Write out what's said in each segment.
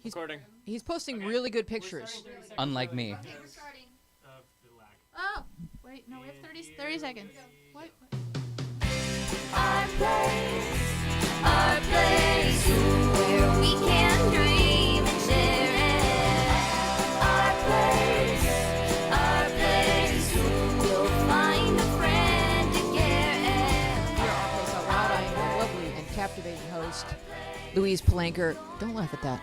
Recording. He's posting really good pictures. Unlike me. Oh, wait, no, we have 30 seconds. What? Our place, where we can dream and share it. Our place, we'll find a friend to care it. Here on Place Out Loud, I am your lovely and captivating host, Louise Palanker. Don't laugh at that.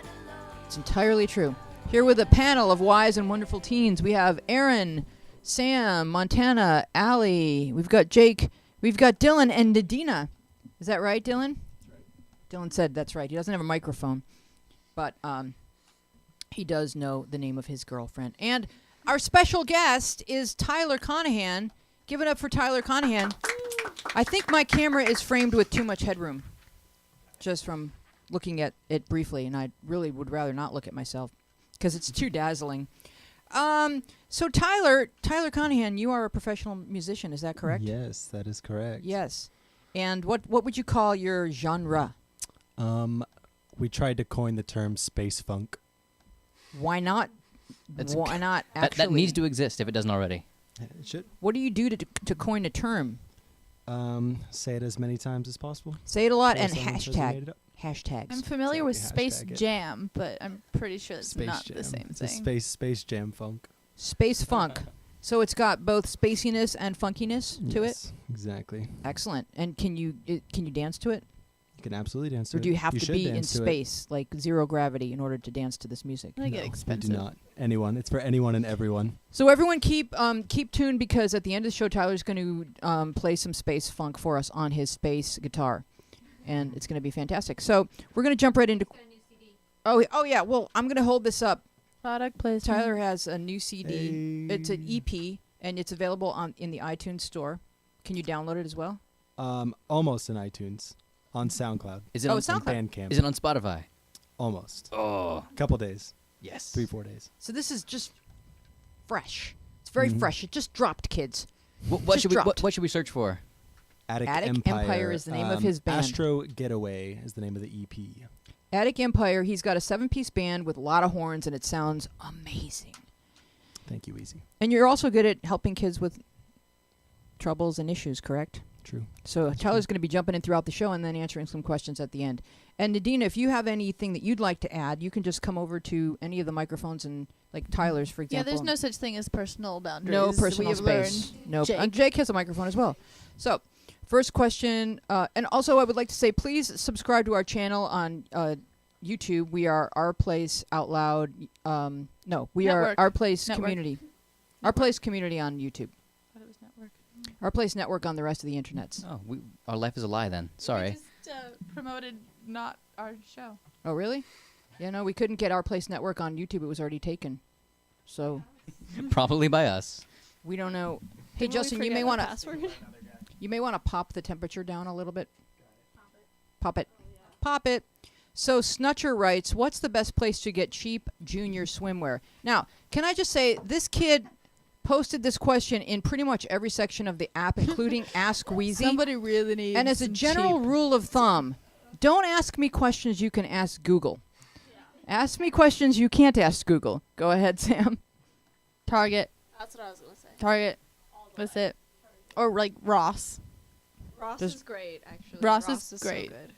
It's entirely true. Here with a panel of wise and wonderful teens, we have Aaron, Sam, Montana, Allie. We've got Jake. We've got Dylan and Nadina. Is that right, Dylan? That's right. Dylan said that's right. He doesn't have a microphone, but he does know the name of his girlfriend. And our special guest is Tyler Connaghan. Give it up for Tyler Connaghan. I think my camera is framed with too much headroom, just from looking at it briefly, and I really would rather not look at myself because it's too dazzling. So Tyler Connaghan, you are a professional musician, is that correct? Yes, that is correct. Yes. And what would you call your genre? We tried to coin the term space funk. Why not? Why not actually? That needs to exist if it doesn't already. It should. What do you do to coin a term? Say it as many times as possible. Say it a lot and Someone says they made hashtag. it up. Hashtags. I'm familiar with Exactly, Space hashtag it. Jam, but I'm pretty sure it's Space not Jam. the same It's a thing. space jam funk. Space funk. So it's got both spaciness and funkiness to it? Yes, exactly. Excellent. And can you dance to it? You can absolutely dance to Or it. do you have to should be in dance to it. space, like zero gravity, in order to dance to this music? I think No, it's you expensive. do not. Anyone. It's for anyone and everyone. So everyone keep tuned, because at the end of the show, Tyler's going to play some space funk for us on his space guitar, and it's going to be fantastic. So we're going to jump right into. Oh yeah. Well, I'm going to hold this up. Product placement. Tyler has a new CD. Hey. It's an EP, and it's available in the iTunes store. Can you download it as well? Almost in iTunes. On SoundCloud. Is it Oh, on it's SoundCloud. Bandcamp. Is it on Spotify? Almost. Oh, Couple days. yes. 3-4 days. So this is just fresh. It's very fresh. It just dropped, kids. What Just should we dropped. what should we search for? Attic Empire is the name of his band. Astro Getaway is the name of the EP. Attic Empire. He's got a 7-piece band with a lot of horns, and it sounds amazing. Thank you, Easy. And you're also good at helping kids with troubles and issues, correct? True. So Tyler's going to be jumping in throughout the show and then answering some questions at the end. And Nadina, if you have anything that you'd like to add, you can just come over to any of the microphones, and like Tyler's, for Yeah, example. there's no such thing as personal boundaries. No we personal have space. learned. Nope. Jake. And Jake has a microphone as well. So, first question, and also I would like to say, please subscribe to our channel on YouTube. We are Our Place Out Loud. We are Network. Our Place Network. Community. Our Place Community on YouTube. I thought it was network. Our Place Network on the rest of the internets. Oh, our life is a lie then. Sorry. We just promoted not our show. Oh, really? Yeah, no, we couldn't get Our Place Network on YouTube. It was already taken. So, Probably by us. we don't know. Hey, Didn't we Justin, you forget may our want to password? pop the temperature down a little bit. Pop it. Pop it. So Snutcher writes, what's the best place to get cheap junior swimwear? Now, can I just say, this kid posted this question in pretty much every section of the app, including Ask Wheezy. Somebody really needs. And as a some general cheap- rule of thumb, don't ask me questions you can ask Google. Ask me questions you can't ask Google. Go ahead, Sam. Target. That's what I was gonna say. Target. That's it. Or like Ross. Ross Just- is great, actually. Ross is so great. good.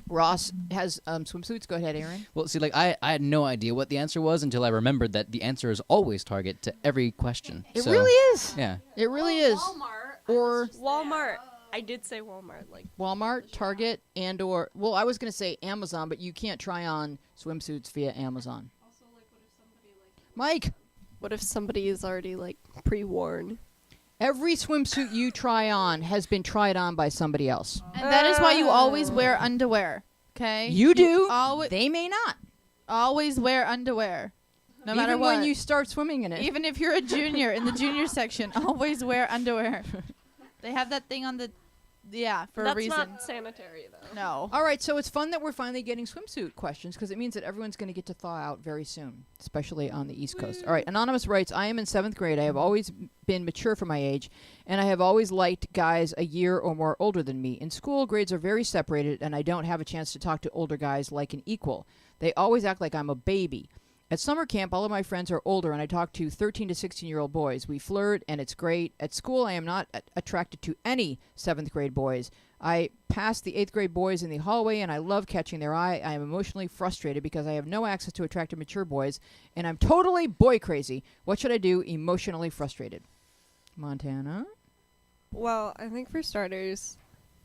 Ross has swimsuits. Go ahead, Aaron. Well, see, like I had no idea what the answer was until I remembered that the answer is always Target to every question. It So, really is. Yeah. It really is. Walmart. Or Walmart. I did say Walmart. Like Walmart, Target, and or, well, I was going to say Amazon, but you can't try on swimsuits via Amazon. also like what if somebody like Mike, what if somebody is already like pre-worn? every swimsuit you try on has been tried on by somebody else. And that is why you always wear underwear. Okay. You do. Always, They may not. always wear underwear. No matter Even what. when you start swimming in it. Even if you're a junior in the junior section, always wear underwear. They have that thing on the Yeah, for a That's reason. not sanitary though. No. All right, so it's fun that we're finally getting swimsuit questions because it means that everyone's going to get to thaw out very soon, especially on the East Coast. All right, Anonymous writes, I am in 7th grade. I have always been mature for my age, and I have always liked guys a year or more older than me. In school, grades are very separated, and I don't have a chance to talk to older guys like an equal. They always act like I'm a baby. At summer camp, all of my friends are older, and I talk to 13 to 16-year-old boys. We flirt, and it's great. At school, I am not attracted to any 7th grade boys. I pass the 8th grade boys in the hallway, and I love catching their eye. I am emotionally frustrated because I have no access to attractive, mature boys, and I'm totally boy crazy. What should I do? Emotionally frustrated. Montana? Well, I think for starters,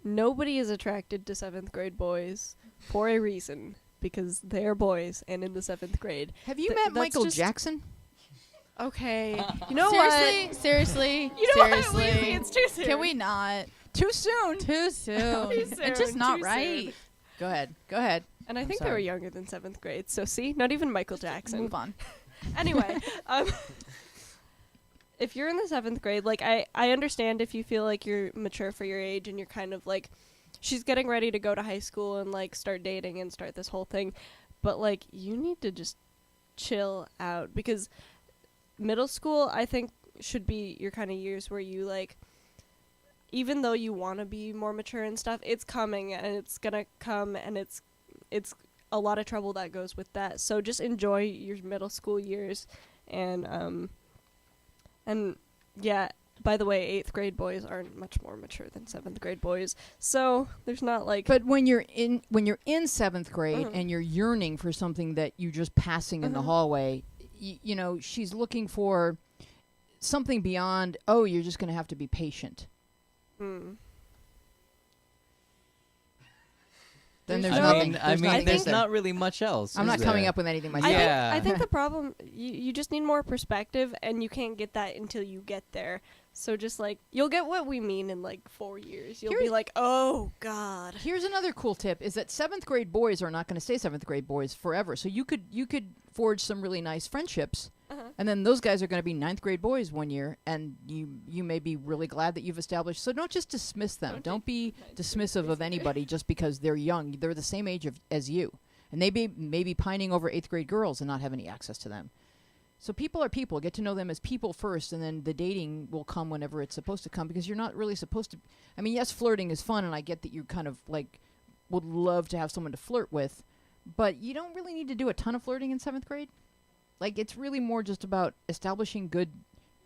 nobody is attracted to 7th grade boys for a reason. Because they're boys and in the 7th grade. Have you Th- met that's Michael just- Jackson? Okay. You know seriously, what? seriously, You know what, seriously. Lizzie? It's too soon. Can we not? Too soon. Too soon. Too It's just soon, not too right. soon. Go ahead. Go ahead. And I think they sorry. were younger than 7th grade. So see, not even Michael Jackson. Move on. Anyway, if you're in the 7th grade, like I understand if you feel like you're mature for your age and you're kind of like, she's getting ready to go to high school and like start dating and start this whole thing. But, like, you need to just chill out because middle school, I think, should be your kind of years where you, like, even though you want to be more mature and stuff, it's coming and it's going to come and it's a lot of trouble that goes with that. So just enjoy your middle school years and yeah, by the way, 8th grade boys aren't much more mature than 7th grade boys. So there's not like. But when you're in 7th grade Mhm. and you're yearning for something that you just passing in the hallway, you know, she's looking for something beyond, oh, you're just going to have to be patient. Then there's I nothing. mean- there's nothing there's there. not really much else. I'm is not coming there? up with anything I myself. think, Yeah. I think the problem, you just need more perspective, and you can't get that until you get there. So just, like, you'll get what we mean in, like, 4 years. You'll be Here's- like, oh, God. Here's another cool tip: is that 7th grade boys are not going to stay 7th grade boys forever. So you could forge some really nice friendships, and then those guys are going to be 9th grade boys one year, and you may be really glad that you've established. So don't just dismiss them. Don't be dismissive of anybody just because they're young. They're the same age as you, and they may be pining over 8th grade girls and not have any access to them. So people are people. Get to know them as people first, and then the dating will come whenever it's supposed to come, because you're not really supposed to. I mean, yes, flirting is fun, and I get that you kind of, like, would love to have someone to flirt with, but you don't really need to do a ton of flirting in 7th grade. Like, it's really more just about establishing good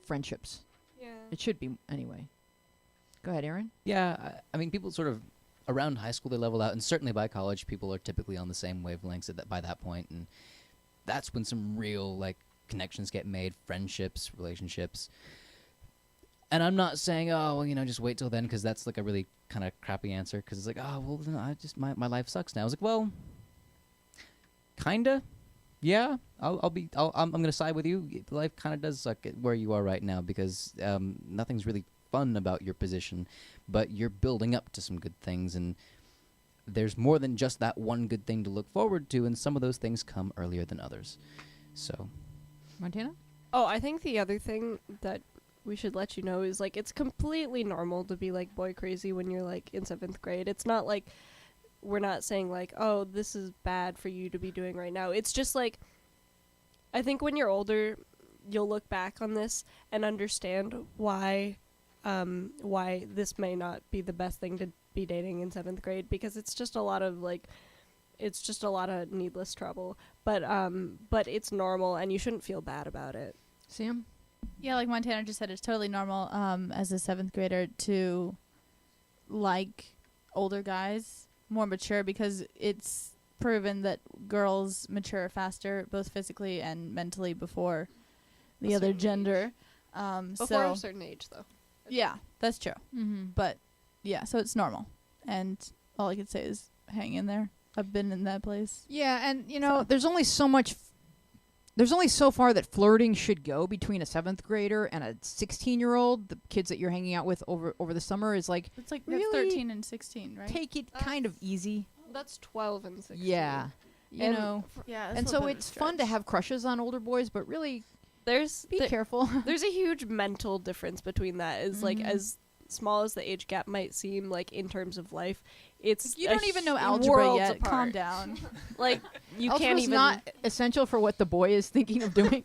friendships. Yeah. It should be, anyway. Go ahead, Aaron. Yeah, I mean, people sort of around high school they level out, and certainly by college, people are typically on the same wavelengths by that point, and that's when some real like connections get made, friendships, relationships. And I'm not saying, oh, well, you know, just wait till then, because that's like a really kind of crappy answer. Because it's like, oh, well, then my life sucks now. I was like, well, kinda. Yeah, I'm gonna side with you. Life kind of does suck where you are right now, because nothing's really fun about your position, but you're building up to some good things, and there's more than just that one good thing to look forward to, and some of those things come earlier than others. So, Montana? Oh, I think the other thing that we should let you know is, like, it's completely normal to be, like, boy crazy when you're, like, in 7th grade. It's not like we're not saying, like, oh, this is bad for you to be doing right now. It's just, like, I think when you're older, you'll look back on this and understand why this may not be the best thing to be dating in 7th grade, because it's just a lot of, like, it's just a lot of needless trouble. But it's normal, and you shouldn't feel bad about it. Sam? Yeah, like Montana just said, it's totally normal as a 7th grader to like older guys, more mature, because it's proven that girls mature faster, both physically and mentally, before the A other certain gender. Before So a certain age, though. yeah, that's true. Mm-hmm. But yeah, so it's normal, and all I can say is hang in there. I've been in that place. Yeah, and, you know, there's only so far that flirting should go between a 7th grader and a 16-year-old. The kids that you're hanging out with over the summer is like, It's like Really? that's 13 and 16, right? take it kind of easy. That's 12 and 16. Yeah. You And know. Yeah, And so it's fun to have crushes on older boys, but really There's be careful. there's a huge mental difference between that. Is like, Mhm. as small as the age gap might seem, like in terms of life, it's You don't even know h- algebra worlds yet. Calm apart. down. Like you can't Algebra's even. not essential for what the boy is thinking of doing.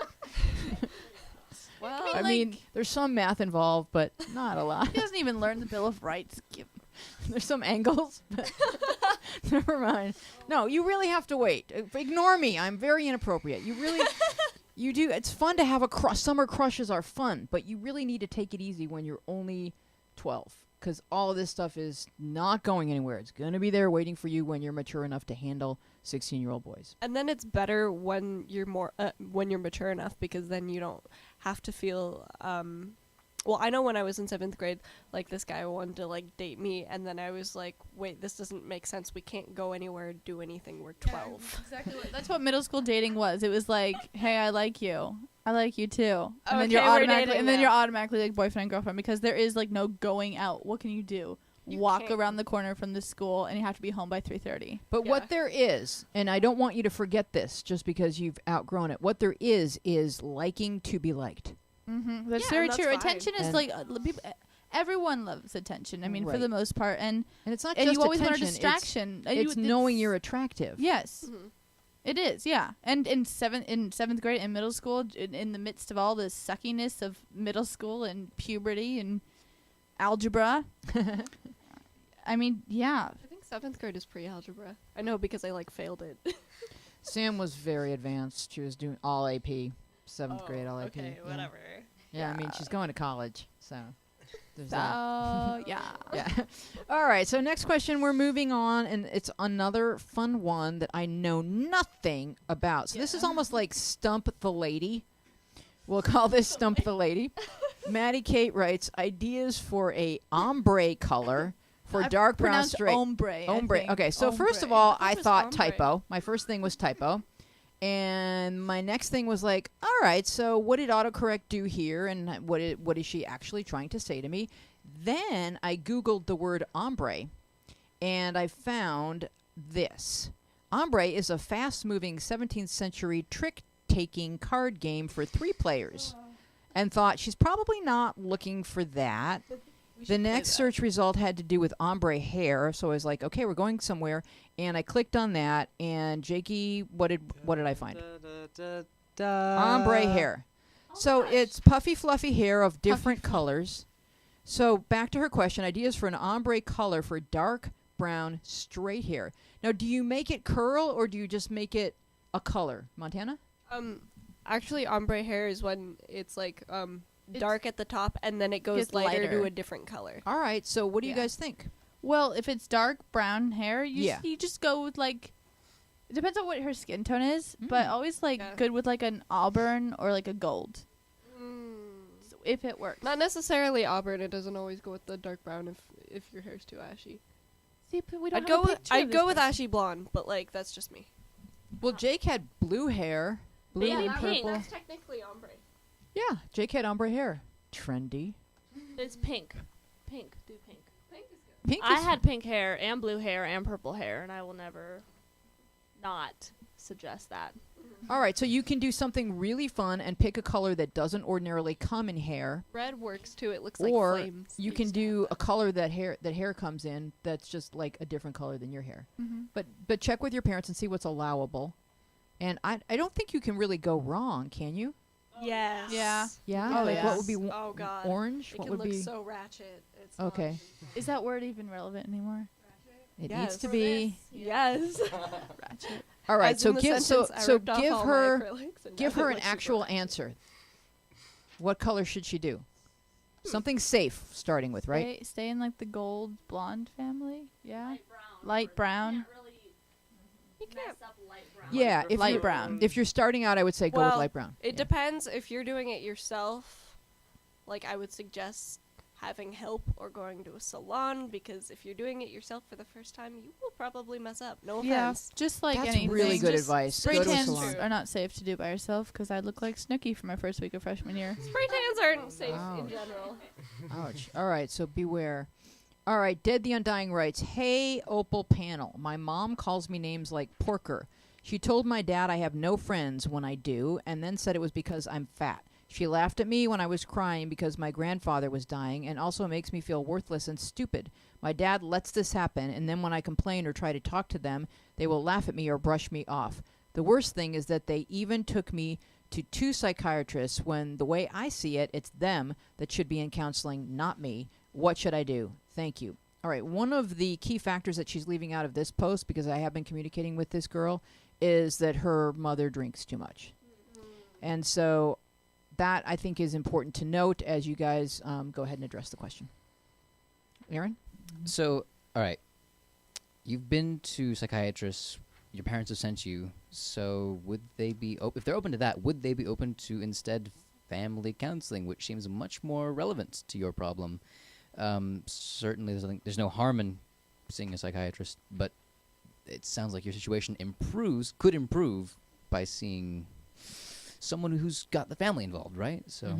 Well, I mean, there's some math involved, but not a lot. He doesn't even learn the Bill of Rights. There's some angles, but never mind. No, you really have to wait. Ignore me. I'm very inappropriate. You really, you do. It's fun to have a crush. Summer crushes are fun, but you really need to take it easy when you're only 12, because all of this stuff is not going anywhere. It's going to be there waiting for you when you're mature enough to handle 16-year-old boys. and then it's better when you're when you're mature enough, because then you don't have to feel well, I know when I was in 7th grade, like this guy wanted to like date me, and then I was like, wait, this doesn't make sense. We can't go anywhere, do anything. We're 12. Exactly. That's what middle school dating was. It was like, hey, I like you. I like you too. And then Okay, you're we're automatically dating and then now. you're automatically like boyfriend and girlfriend, because there is like no going out. What can you do? You Walk can't. around the corner from the school and you have to be home by 3:30. But Yeah. what there is, and I don't want you to forget this just because you've outgrown it, what there is liking to be liked. Mm-hmm. That's Yeah, very and that's true. fine. Attention is And- like everyone loves attention. I mean, for Right. the most part, and And it's not and just you always want a attention, distraction. And It's knowing you're attractive. Yes, Mhm. it is. Yeah, and in seventh grade and middle school, in the midst of all the suckiness of middle school and puberty and algebra, I mean, yeah. I think 7th grade is pre-algebra. I know because I like failed it. Sam was very advanced. She was doing all AP, 7th grade all AP. Okay, yeah. whatever. Yeah, I mean, she's going to college, so there's So that. yeah. Yeah. All right, so next question, we're moving on, and it's another fun one that I know nothing about. So this is almost like Stump the Lady. We'll call this Stump the Lady. Maddie Kate writes, ideas for a ombre color for I've dark brown pronounced straight. ombre. I Ombre. think. Okay, so first of Ombre. all, thought I it was thought ombre. typo. My first thing was typo. And my next thing was like, all right, so what did autocorrect do here, and what is she actually trying to say to me? Then I Googled the word ombre, and I found this. Ombre is a fast-moving 17th century trick-taking card game for 3 players, and thought she's probably not looking for that. The next search result had to do with ombre hair, so I was like, okay, we're going somewhere, and I clicked on that, and Jakey, what did I find? Ombre hair. So it's puffy, fluffy hair of different colors. So back to her question, ideas for an ombre color for dark brown straight hair. Now, do you make it curl, or do you just make it a color? Montana? Actually, ombre hair is when it's like dark at the top, and then it goes gets lighter lighter. to a different color. All right, so what do you Yeah. guys think? Well, if it's dark brown hair, Yeah. you just go with like. It depends on what her skin tone is, but Mm. always like Yeah. good with like an auburn or like a gold, so if it works. Not necessarily auburn. It doesn't always go with the dark brown if your hair's too ashy. See, but we don't I'd have go a with picture of I'd this go with person. ashy blonde, but like that's just me. Well, Jake had blue hair. Blue Yeah, and that purple. pink. technically ombre. Yeah, Jake had ombre hair. Trendy. It's pink. Pink. Do pink. Pink I is- had pink hair and blue hair and purple hair, and I will never not suggest that. All right, so you can do something really fun and pick a color that doesn't ordinarily come in hair, Red works too. It looks like or flames. you can do a color that hair comes in that's just like a different color than your hair. Mhm. But check with your parents and see what's allowable. And I don't think you can really go wrong, can you? Yes. Yeah. Yeah. Oh, like yeah. what would be Oh god. orange? It What can would look be so ratchet. It's okay? Is that word even relevant anymore? It Yes. needs to be. Yes. Ratchet. All right, As so in the give sentence, I ripped off give all my her acrylics and give now her it an looks super actual ratchet. answer. What color should she do? Something safe, starting with, right? Stay in like the gold blonde family. Yeah. Light brown. You can't. Yeah, if Light you're, brown. If you're starting out, I would say go with Well, light brown. It Yeah. depends if you're doing it yourself. Like I would suggest having help or going to a salon, because if you're doing it yourself for the first time, you will probably mess up. No Yeah. offense. Just like That's anything. really good Just advice. Spray Go to a tans salon. are not safe to do by yourself because I look like Snooki for my first week of freshman year. Spray tans aren't safe Ouch. in general. Ouch. All right, so beware. All right, Dead the Undying writes, hey, Opal Panel. My mom calls me names like Porker. She told my dad I have no friends when I do, and then said it was because I'm fat. She laughed at me when I was crying because my grandfather was dying, and also makes me feel worthless and stupid. My dad lets this happen, and then when I complain or try to talk to them, they will laugh at me or brush me off. The worst thing is that they even took me to 2 psychiatrists when the way I see it, it's them that should be in counseling, not me. What should I do? Thank you. All right, one of the key factors that she's leaving out of this post, because I have been communicating with this girl, is that her mother drinks too much. And so that, I think, is important to note as you guys go ahead and address the question. Aaron? So, all right. You've been to psychiatrists. Your parents have sent you. So would they be if they're open to that, would they be open to instead family counseling, which seems much more relevant to your problem? Certainly, there's no harm in seeing a psychiatrist, but it sounds like your situation could improve by seeing someone who's got the family involved, right? So,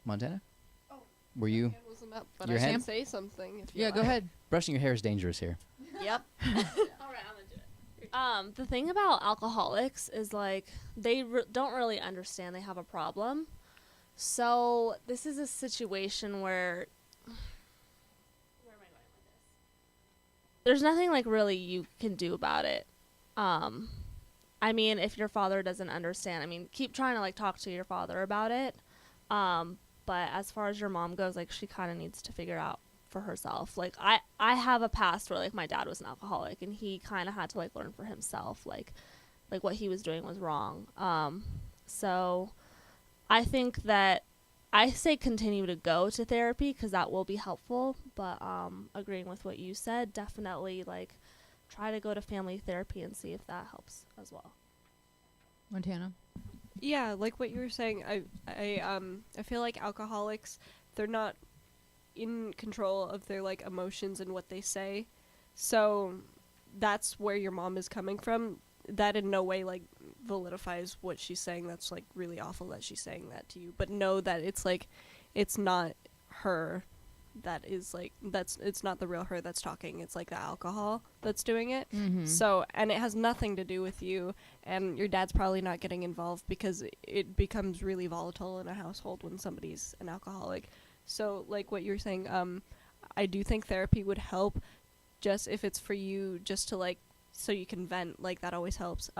Montana? Oh, were you? My hand wasn't up, but Your I can hand? say something. If you Yeah, like. go ahead. Brushing your hair is dangerous here. Yep. All right, I'm gonna do it. The thing about alcoholics is like they don't really understand they have a problem. So this is a situation where am I going with this? There's nothing like really you can do about it. I mean, if your father doesn't understand, I mean, keep trying to like talk to your father about it. But as far as your mom goes, like she kind of needs to figure out for herself. Like I have a past where like my dad was an alcoholic and he kind of had to like learn for himself like what he was doing was wrong. So I think that I say continue to go to therapy because that will be helpful, but agreeing with what you said, definitely like try to go to family therapy and see if that helps as well. Montana? Yeah, like what you were saying, I feel like alcoholics, they're not in control of their like emotions and what they say. So that's where your mom is coming from. That in no way like validifies what she's saying. That's like really awful that she's saying that to you. But know that it's like it's not her that is like it's not the real her that's talking. It's like the alcohol that's doing it. So, and it has nothing to do with you, and your dad's probably not getting involved because it becomes really volatile in a household when somebody's an alcoholic. So, like what you're saying, I do think therapy would help, just if it's for you, just to like, so you can vent, like that always helps.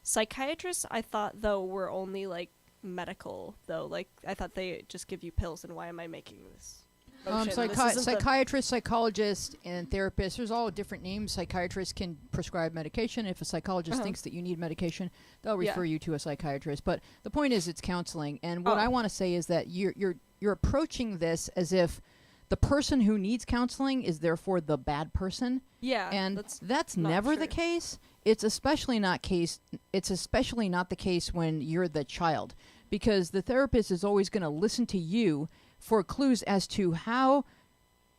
Psychiatrists, I thought though, were only like medical though. Like I thought they just give you pills, and why am I making this? motion? This isn't the- Psychiatrists, psychologists, and therapists. There's all different names. Psychiatrists can prescribe medication. If a psychologist thinks that you need medication, they'll refer you to a psychiatrist. But the point is, it's counseling. And what I want to say is that you're approaching this as if the person who needs counseling is therefore the bad person. Yeah, And that's not never the true. case. It's especially not the case when you're the child, because the therapist is always going to listen to you for clues as to how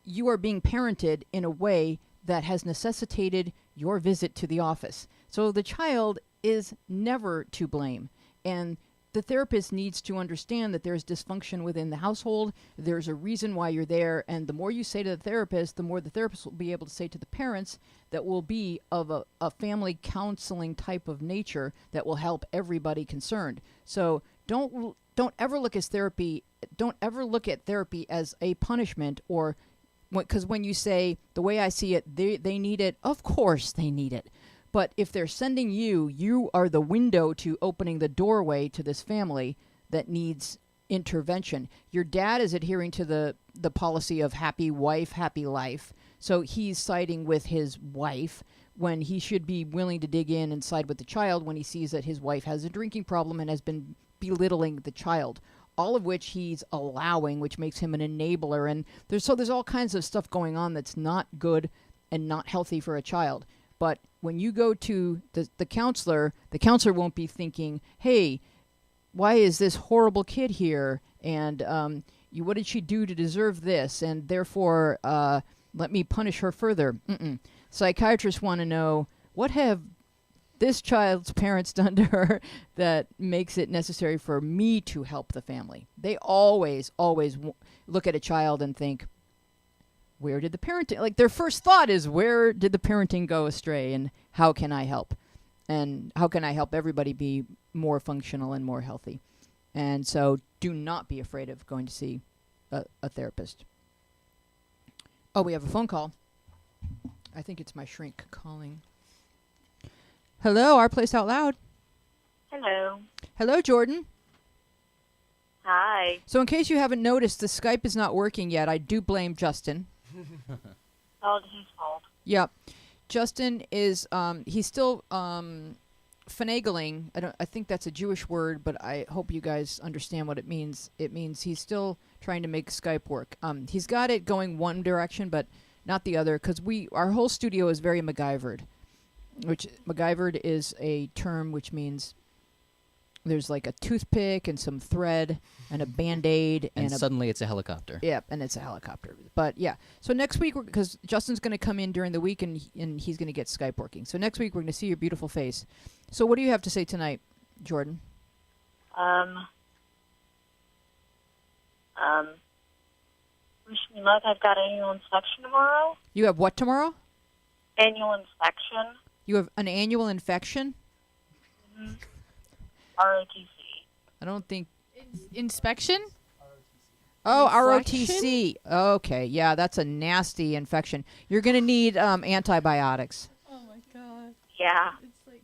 you are being parented in a way that has necessitated your visit to the office. So the child is never to blame. And the therapist needs to understand that there's dysfunction within the household. There's a reason why you're there. And the more you say to the therapist, the more the therapist will be able to say to the parents that will be of a family counseling type of nature that will help everybody concerned. So don't ever look at therapy. Don't ever look at therapy as a punishment, or because when you say, the way I see it, they need it. Of course they need it. But if they're sending you are the window to opening the doorway to this family that needs intervention. Your dad is adhering to the policy of happy wife, happy life. So he's siding with his wife when he should be willing to dig in and side with the child when he sees that his wife has a drinking problem and has been belittling the child. All of which he's allowing, which makes him an enabler. And there's all kinds of stuff going on that's not good and not healthy for a child. But when you go to the counselor won't be thinking, hey, why is this horrible kid here? And what did she do to deserve this? And therefore, let me punish her further. Psychiatrists want to know, what have this child's parents done to her that makes it necessary for me to help the family? They always look at a child and think, where did the parenting, like their first thought is, where did the parenting go astray and how can I help? And how can I help everybody be more functional and more healthy? And so do not be afraid of going to see a therapist. Oh, we have a phone call. I think it's my shrink calling. Hello, Our Place Out Loud. Hello. Hello, Jordan. Hi. So in case you haven't noticed, the Skype is not working yet. I do blame Justin. Oh, it's his fault. Yep. Justin is he's still finagling. I think that's a Jewish word, but I hope you guys understand what it means. It means he's still trying to make Skype work. He's got it going one direction, but not the other, because our whole studio is very MacGyvered. Which MacGyvered is a term which means there's like a toothpick and some thread and a Band-Aid And suddenly it's a helicopter. Yeah, and it's a helicopter. But yeah, so next week, because Justin's going to come in during the week and he's going to get Skype working. So next week we're going to see your beautiful face. So what do you have to say tonight, Jordan? Wish me luck. I've got annual inspection tomorrow. You have what tomorrow? Annual inspection. You have an annual infection? ROTC. I don't think... Inspection? Oh, Inflection? ROTC. Okay, yeah, that's a nasty infection. You're going to need antibiotics. Oh my god. Yeah. It's like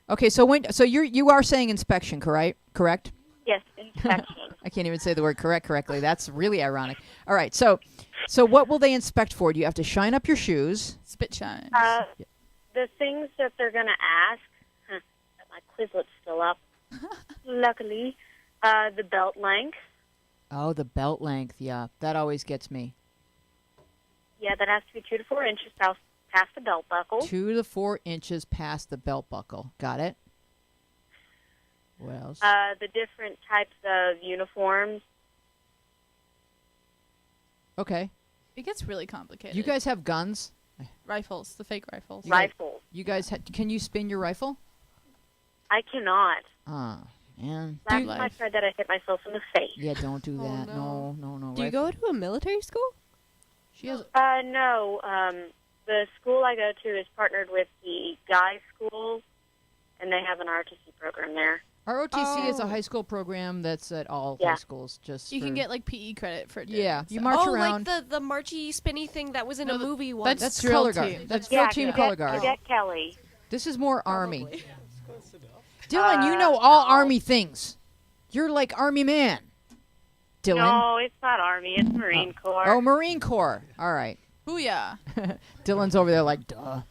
Okay, so you are saying inspection, correct? Yes, inspection. I can't even say the word correctly. That's really ironic. All right, so what will they inspect for? Do you have to shine up your shoes? spit shine. The things that they're going to ask, my Quizlet's still up, luckily, the belt length. Oh, the belt length. Yeah, that always gets me. Yeah, that has to be 2 to 4 inches past the belt buckle. 2 to 4 inches past the belt buckle. Got it? What else? The different types of uniforms. Okay. It gets really complicated. You guys have guns? Rifles, the fake rifles. Rifles. You guys, can you spin your rifle? I cannot. Ah, man. Last time I tried that, I hit myself in the face. Yeah, don't do Oh, that. no. No. Do you go to a military school? She has. No. The school I go to is partnered with the Guy School, and they have an ROTC program there. ROTC is a Oh. high school program that's at all Yeah. high schools. Just You for- can get like PE credit for doing Yeah, it, you so- march oh, around. like the marchy spinny thing that was in a movie once. That's drill color team. guard. That's That's- drill Yeah, team Cadet- color guard. Cadet Kelly. This is more Army. Probably. Dylan, you know all Army things. You're like Army man. Dylan. No, it's not Army. It's Marine Corps. Oh, Marine Corps. All right. Booyah. Dylan's over there like, duh.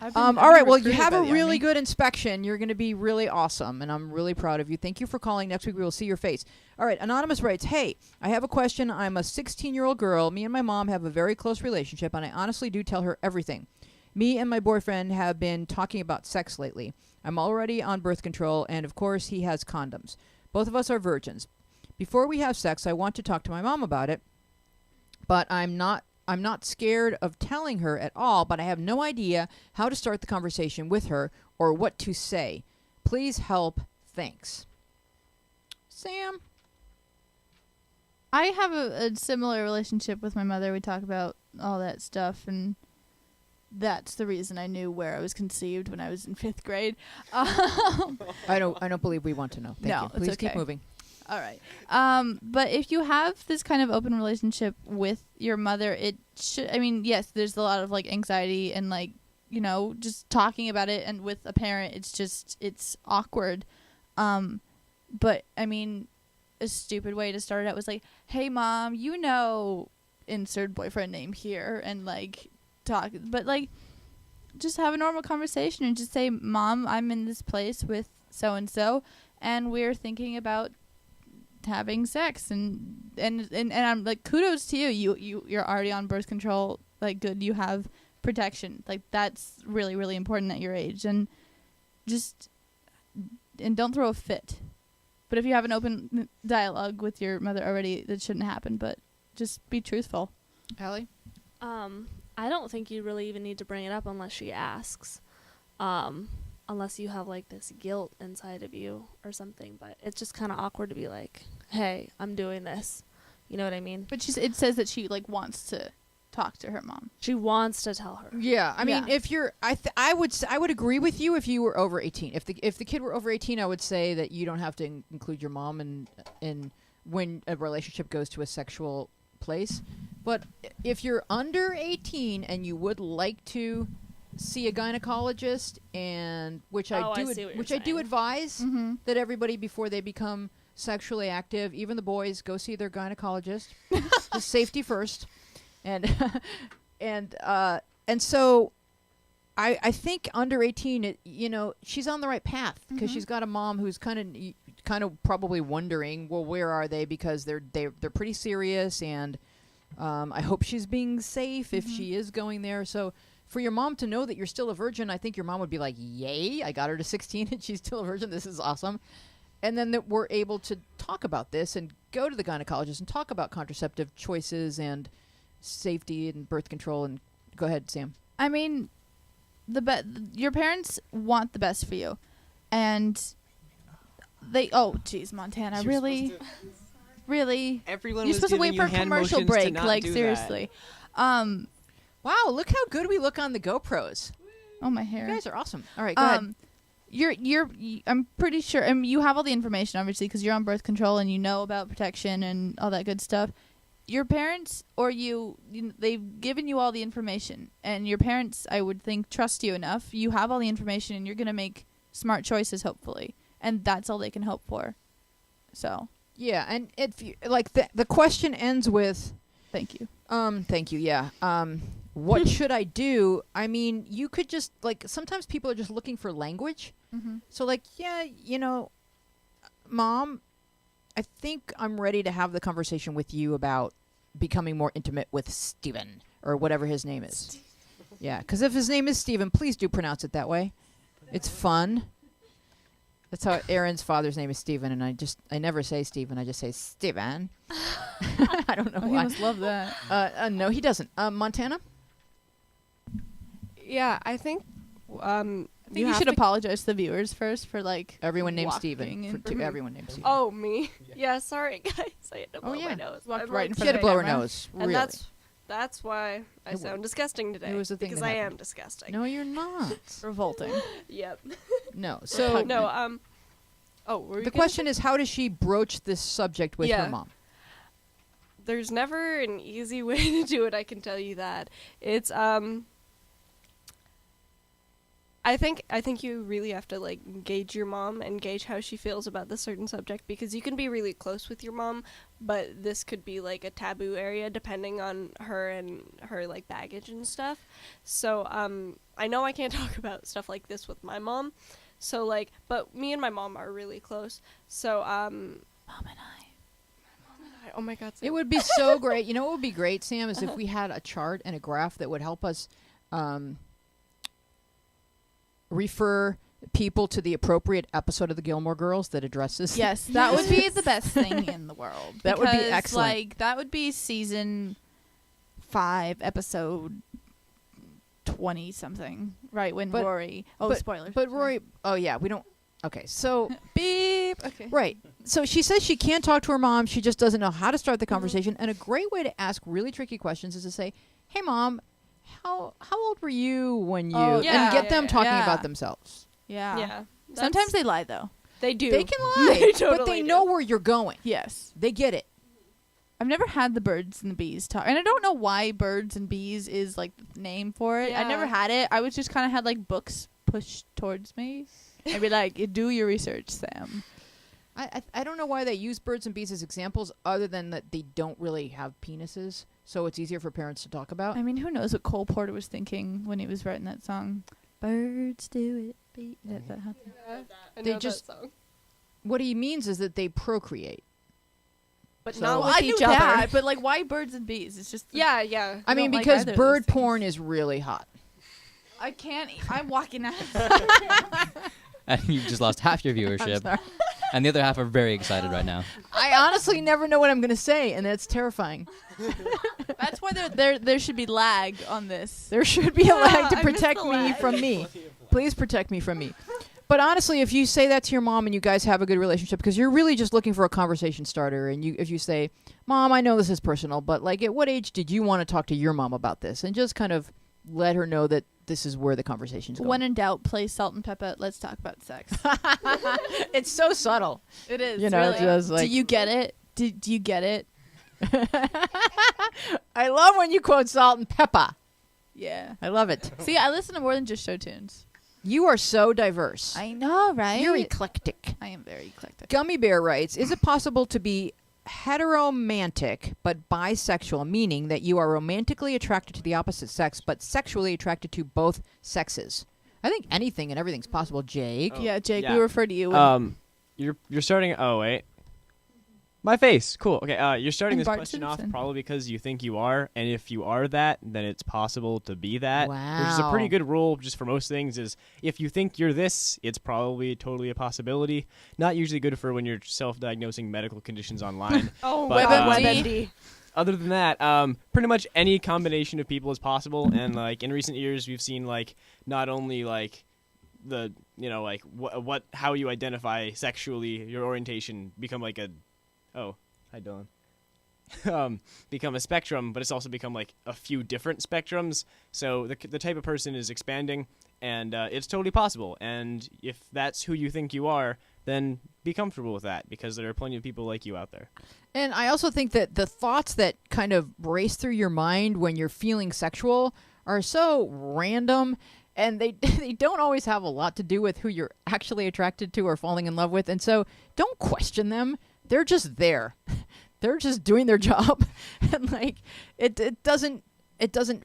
I've All been right, well, you recruited have by a the really Army. good inspection. You're going to be really awesome, and I'm really proud of you. Thank you for calling. Next week we will see your face. All right, Anonymous writes, hey, I have a question. I'm a 16-year-old girl. Me and my mom have a very close relationship, and I honestly do tell her everything. Me and my boyfriend have been talking about sex lately. I'm already on birth control, and of course he has condoms. Both of us are virgins. Before we have sex, I want to talk to my mom about it, but I'm not scared of telling her at all, but I have no idea how to start the conversation with her or what to say. Please help. Thanks. Sam? I have a similar relationship with my mother. We talk about all that stuff, and that's the reason I knew where I was conceived when I was in 5th grade. I don't believe we want to know. Thank No, you. it's Please keep okay. moving. All right. But if you have this kind of open relationship with your mother, it should, I mean, yes, there's a lot of like anxiety and like, you know, just talking about it, and with a parent, it's awkward. But I mean, a stupid way to start it out was like, hey mom, you know, insert boyfriend name here, and like talk, but like just have a normal conversation and just say, mom, I'm in this place with so and so, and we're thinking about having sex, and I'm like, kudos to you're already on birth control, like good, you have protection, like that's really, really important at your age, and don't throw a fit. But if you have an open dialogue with your mother already, that shouldn't happen, but just be truthful. Allie? I don't think you really even need to bring it up unless she asks. Unless you have like this guilt inside of you or something, but it's just kind of awkward to be like, hey, I'm doing this. You know what I mean? But it says that she like wants to talk to her mom. She wants to tell her. Yeah, I mean, Yeah. if you're, I would agree with you if you were over 18. If the kid were over 18, I would say that you don't have to include your mom in when a relationship goes to a sexual place. But if you're under 18 and you would like to see a gynecologist, and which Oh, I do, I see what you're which I do saying. advise Mm-hmm. that everybody before they become sexually active, even the boys, go see their gynecologist. Just safety first, and and so I think under 18, she's on the right path because Mhm. she's got a mom who's kind of probably wondering, well, where are they? Because they're pretty serious, and I hope she's being safe if Mhm. she is going there. So for your mom to know that you're still a virgin, I think your mom would be like, yay, I got her to 16 and she's still a virgin. This is awesome. And then that we're able to talk about this and go to the gynecologist and talk about contraceptive choices and safety and birth control. And go ahead, Sam. I mean, your parents want the best for you, and they. Oh, geez, Montana, really. Everyone You're was supposed to giving wait you for a hand commercial motions to break, not like do that. seriously. Wow, look how good we look on the GoPros. Oh my You hair. guys are awesome. All right, go ahead. I'm pretty sure. You have all the information, obviously, because you're on birth control and you know about protection and all that good stuff. Your parents or they've given you all the information, and your parents, I would think, trust you enough. You have all the information, and you're gonna make smart choices, hopefully, and that's all they can hope for. So, Yeah, and if you, like the question ends with, thank you. thank you. Yeah. What should I do? I mean, you could just sometimes people are just looking for language. Mm-hmm. So Mom, I think I'm ready to have the conversation with you about becoming more intimate with Steven or whatever his name is. Yeah, because if his name is Steven, please do pronounce it that way. It's fun. That's how Aaron's father's name is Steven, and I never say Steven, I just say Steven. I don't know Oh, he why. must love that. No, he doesn't. Montana? Yeah, I think I think you have should to- apologize to the viewers first for Everyone named walking Steven. in- To everyone named Steven. Oh, me. Yeah, sorry guys. I had to blow yeah. my nose. Walked I'm right in like- She had to front blow of her the camera. nose. and Really. that's why I It sound disgusting today. it was the thing because that I happened. am disgusting. No, you're not. revolting. Yep. No. So No, oh, were you the gonna question is, how does she broach this subject with Yeah. her mom? There's never an easy way to do it, I can tell you that. It's I think you really have to gauge your mom and gauge how she feels about this certain subject, because you can be really close with your mom, but this could be a taboo area depending on her and her baggage and stuff. So I know I can't talk about stuff like this with my mom. So but me and my mom are really close. So Mom and I. oh my god. It would be so great. You know what would be great, Sam, is if we had a chart and a graph that would help us refer people to the appropriate episode of the Gilmore Girls that addresses. Yes, that would be the best thing in the world. That would be because, excellent. That would be season 5, episode 20 something, right? When But- Rory. Oh, but- spoilers. But Rory, oh yeah, we don't. Okay, so beep. Okay. right. So she says she can't talk to her mom. She just doesn't know how to start the conversation. And a great way to ask really tricky questions is to say, "Hey, Mom, how old were you when you?" Oh, and yeah, get yeah, them yeah. talking Yeah. about themselves. Yeah. Yeah. Sometimes they lie though. they do. They can lie, They but totally they do. know where you're going. Yes. They get it. I've never had the birds and the bees talk, and I don't know why birds and bees is the name for it. I never Yeah. had it. I was just kind of had books pushed towards me. I'd be do your research, Sam. I don't know why they use birds and bees as examples, other than that they don't really have penises, so it's easier for parents to talk about. I mean, who knows what Cole Porter was thinking when he was writing that song? Birds do it. That happened. I They know just- that song. What he means is that they procreate. But So- not Well, with I knew each other. that, but why birds and bees? It's just Yeah, yeah. I mean, don't like because either of bird those porn things. is really hot. I can't. I'm walking out. And you've just lost half your viewership, sorry. and the other half are very excited right now. I honestly never know what I'm going to say, and that's terrifying. That's why there should be lag on this. There should be a lag to I missed protect the me lag. from me. Please protect me from me. But honestly, if you say that to your mom and you guys have a good relationship, because you're really just looking for a conversation starter, and if you say, "Mom, I know this is personal, but like, at what age did you want to talk to your mom about this?" and just kind of let her know that this is where the conversation's going. When in doubt, play Salt and Pepper. Let's talk about sex. It's so subtle. It is. You know, really. just like, do you get it? Do you get it? I love when you quote Salt and Pepper. Yeah. I love it. See, I listen to more than just show tunes. You are so diverse. I know, right? You're eclectic. I am very eclectic. Gummy Bear writes, is it possible to be heteromantic but bisexual, meaning that you are romantically attracted to the opposite sex but sexually attracted to both sexes? I think anything and everything's possible, Jake. Yeah, Jake, yeah. we refer to you. when- You're starting. Oh wait, my face. Cool. Okay. You're starting And this Bart question Simpson. off probably because you think you are, and if you are that, then it's possible to be that. Which is a Wow. pretty good rule, just for most things. Is if you think you're this, it's probably totally a possibility. Not usually good for when you're self-diagnosing medical conditions online. Oh, But, WebMD. Other than that, pretty much any combination of people is possible, and like in recent years, we've seen like not only like the like how you identify sexually, your orientation become like a hi Dylan, become a spectrum, but it's also become like a few different spectrums. So the type of person is expanding, and it's totally possible. And if that's who you think you are, then be comfortable with that, because there are plenty of people like you out there. And I also think that the thoughts that kind of race through your mind when you're feeling sexual are so random, and they they don't always have a lot to do with who you're actually attracted to or falling in love with. And so don't question them. They're just there. They're just doing their job. And like it doesn't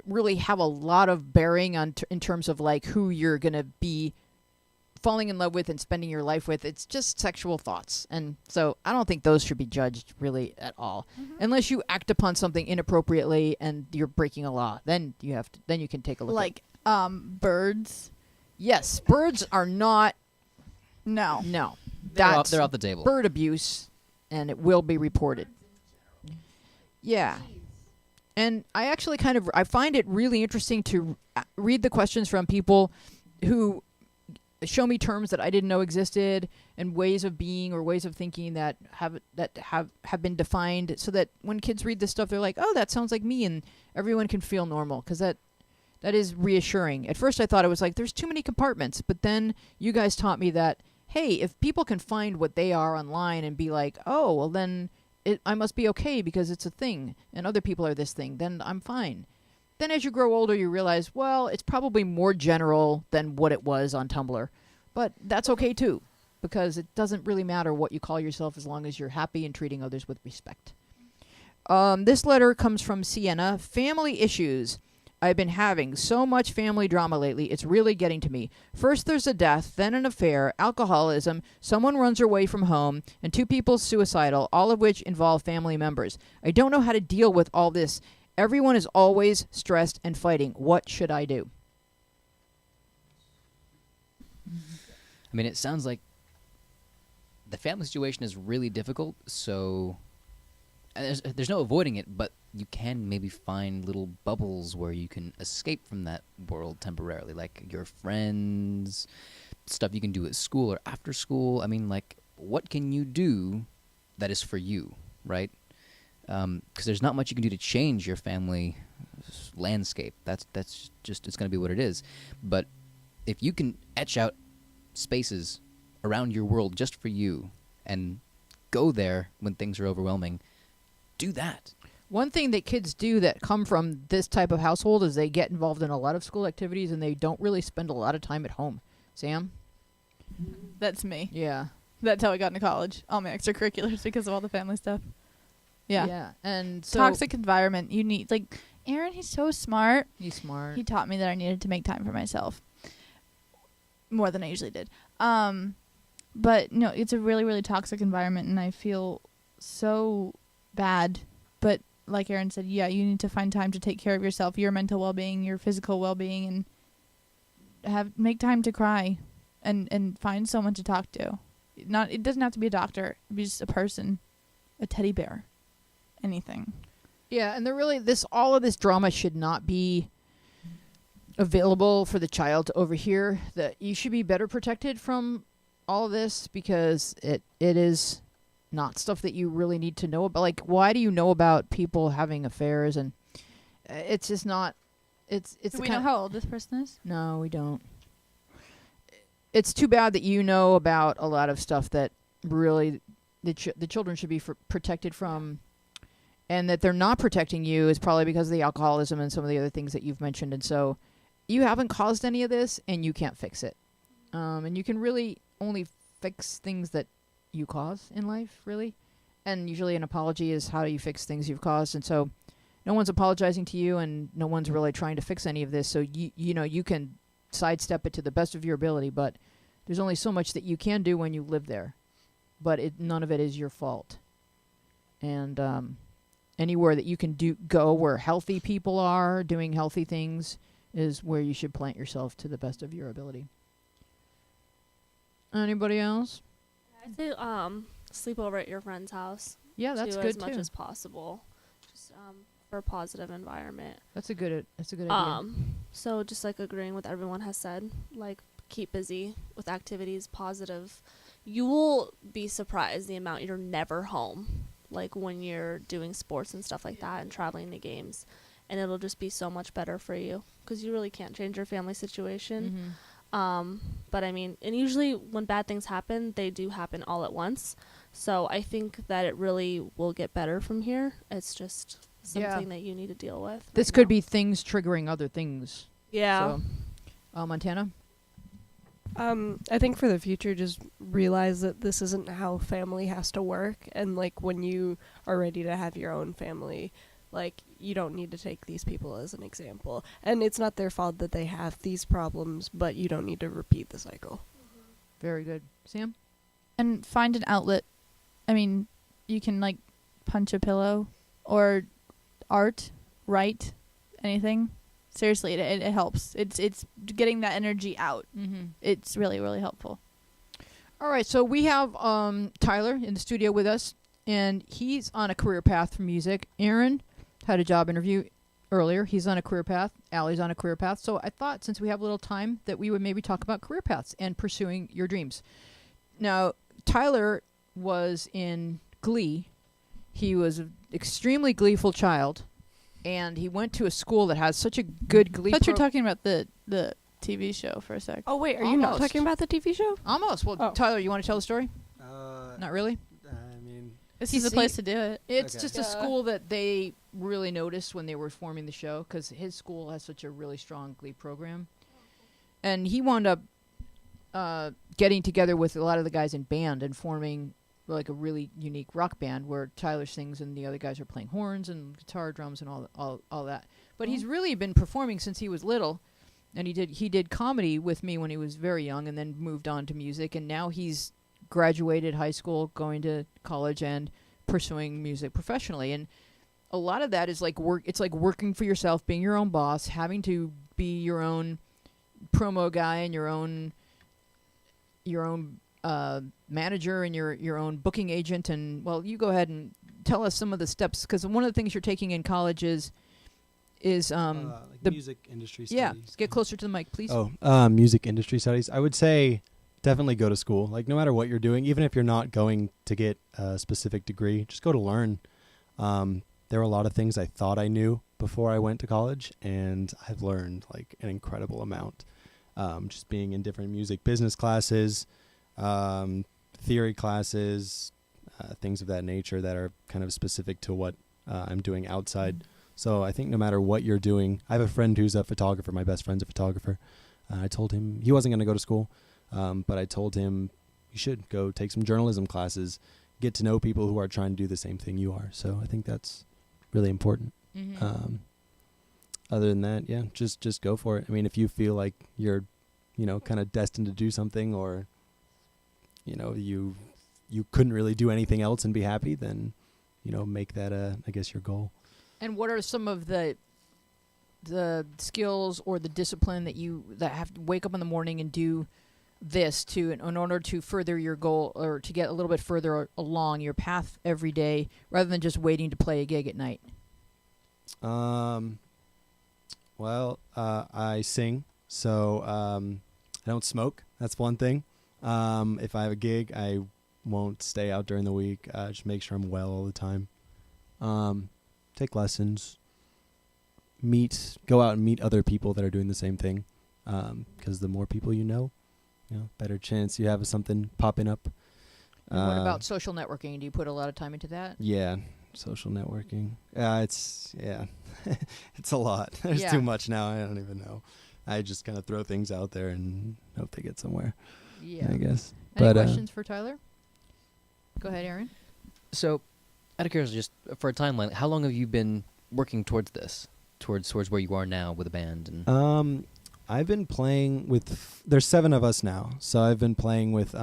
really have a lot of bearing on in terms of like who you're going to be falling in love with and spending your life with. It's just sexual thoughts. And so I don't think those should be judged really at all. Unless you act upon something inappropriately and you're breaking a law. Then you can take a look like birds. Yes, birds are not No. That's They're off the table. bird abuse, and it will be reported. Yeah. And I actually I find it really interesting to read the questions from people who show me terms that I didn't know existed and ways of being or ways of thinking that have been defined, so that when kids read this stuff, they're like, oh, that sounds like me, and everyone can feel normal, because that is reassuring. At first I thought it was like there's too many compartments, but then you guys taught me that, hey, if people can find what they are online and be like, oh, well then I must be okay because it's a thing and other people are this thing, then I'm fine. Then as you grow older, you realize, well, it's probably more general than what it was on Tumblr. But that's okay too, because it doesn't really matter what you call yourself as long as you're happy and treating others with respect. This letter comes from Sienna. Family issues. I've been having so much family drama lately, it's really getting to me. First there's a death, then an affair, alcoholism, someone runs away from home, and 2 people suicidal, all of which involve family members. I don't know how to deal with all this. Everyone is always stressed and fighting. What should I do? I mean, it sounds like the family situation is really difficult, so there's no avoiding it, but you can maybe find little bubbles where you can escape from that world temporarily, like your friends, stuff you can do at school or after school. I mean, like, what can you do that is for you, right? Because there's not much you can do to change your family landscape. That's just, it's going to be what it is. But if you can etch out spaces around your world just for you and go there when things are overwhelming, do that. One thing that kids do that come from this type of household is they get involved in a lot of school activities and they don't really spend a lot of time at home. Sam? That's me. Yeah. That's how I got into college. All my extracurriculars because of all the family stuff. Yeah. Yeah. And so Toxic environment. You need, like, Aaron, he's so smart. he's smart. He taught me that I needed to make time for myself. More than I usually did. But no, it's a really, really toxic environment, and I feel so bad. But like Aaron said, yeah, you need to find time to take care of yourself, your mental well-being, your physical well-being, and make time to cry, and find someone to talk to. It doesn't have to be a doctor. It could be just a person, a teddy bear, anything. Yeah, and all of this drama should not be available for the child to overhear, that you should be better protected from all of this, because it is not stuff that you really need to know about. Like, why do you know about people having affairs? And it's just not. It's Do we know how old this person is? No, we don't. It's too bad that you know about a lot of stuff that really the children should be protected from, and that they're not protecting you is probably because of the alcoholism and some of the other things that you've mentioned. And so you haven't caused any of this, and you can't fix it. And you can really only fix things that you cause in life, really. And usually an apology is how you fix things you've caused. And so no one's apologizing to you, and no one's really trying to fix any of this. So you can sidestep it to the best of your ability, but there's only so much that you can do when you live there. But none of it is your fault. And anywhere that you can go where healthy people are doing healthy things is where you should plant yourself to the best of your ability. Anybody else? I'd say sleep over at your friend's house. Yeah, that's too, good as much too. as possible, just for a positive environment. That's a good idea. So just like agreeing with everyone has said, like keep busy with activities, positive. You will be surprised the amount you're never home, like when you're doing sports and stuff like that and traveling to games, and it'll just be so much better for you because you really can't change your family situation. But I mean, and usually when bad things happen, they do happen all at once. So I think that it really will get better from here. It's just something that you need to deal with. This could be things triggering other things. Yeah. So, Montana? I think for the future, just realize that this isn't how family has to work. And, like, when you are ready to have your own family, like, you don't need to take these people as an example. And it's not their fault that they have these problems, but you don't need to repeat the cycle. Very good. Sam? And find an outlet. I mean, you can, like, punch a pillow or art, write, anything. Seriously, it helps. It's getting that energy out. It's really, really helpful. All right, so we have Tyler in the studio with us, and he's on a career path for music. Aaron had a job interview earlier. He's on a career path. Allie's on a career path. So I thought, since we have a little time, that we would maybe talk about career paths and pursuing your dreams. Now, Tyler was in Glee. He was an extremely gleeful child, and he went to a school that has such a good Glee. I thought you were talking about the TV show for a sec. Oh, wait, are you not talking about the TV show? Almost. Well, Tyler, you want to tell the story? Not really? I mean, This is the place to do it. It's Okay. just a school that they really noticed when they were forming the show, because his school has such a really strong Glee program. And he wound up getting together with a lot of the guys in band and forming like a really unique rock band where Tyler sings and the other guys are playing horns and guitar, drums, and all that. But he's really been performing since he was little, and he did comedy with me when he was very young, and then moved on to music, and now he's graduated high school, going to college, and pursuing music professionally. And a lot of that is like work. It's like working for yourself, being your own boss, having to be your own promo guy and your own manager and your own booking agent. And well, you go ahead and tell us some of the steps, because one of the things you're taking in college is like the music industry yeah. studies. Get closer to the mic, please. Music industry studies. I would say definitely go to school. Like, no matter what you're doing, even if you're not going to get a specific degree, just go to learn. There were a lot of things I thought I knew before I went to college, and I've learned like an incredible amount. Just being in different music business classes, theory classes, things of that nature that are kind of specific to what I'm doing outside. So I think no matter what you're doing, I have a friend who's a photographer. My best friend's a photographer. I told him he wasn't going to go to school, but I told him you should go take some journalism classes, get to know people who are trying to do the same thing you are. So I think that's really important. Other than that, yeah, just go for it. I mean, if you feel like you're, kind of destined to do something, or, you couldn't really do anything else and be happy, then, make that, I guess, your goal. And what are some of the skills or the discipline that have to wake up in the morning and do this in order to further your goal, or to get a little bit further along your path every day, rather than just waiting to play a gig at night? Well, I sing, so I don't smoke. That's one thing. If I have a gig, I won't stay out during the week. Just make sure I'm well all the time. Take lessons. Go out and meet other people that are doing the same thing. Because the more people you know, better chance you have something popping up. What about social networking? Do you put a lot of time into that? Yeah, social networking. It's it's a lot. There's Yeah. too much now. I don't even know. I just kind of throw things out there and hope they get somewhere. Yeah. I guess. Any But questions for Tyler? Go ahead, Aaron. So, out of curiosity, just for a timeline, how long have you been working towards this, towards where you are now with a band? And I've been playing with. There's 7 of us now, so I've been playing with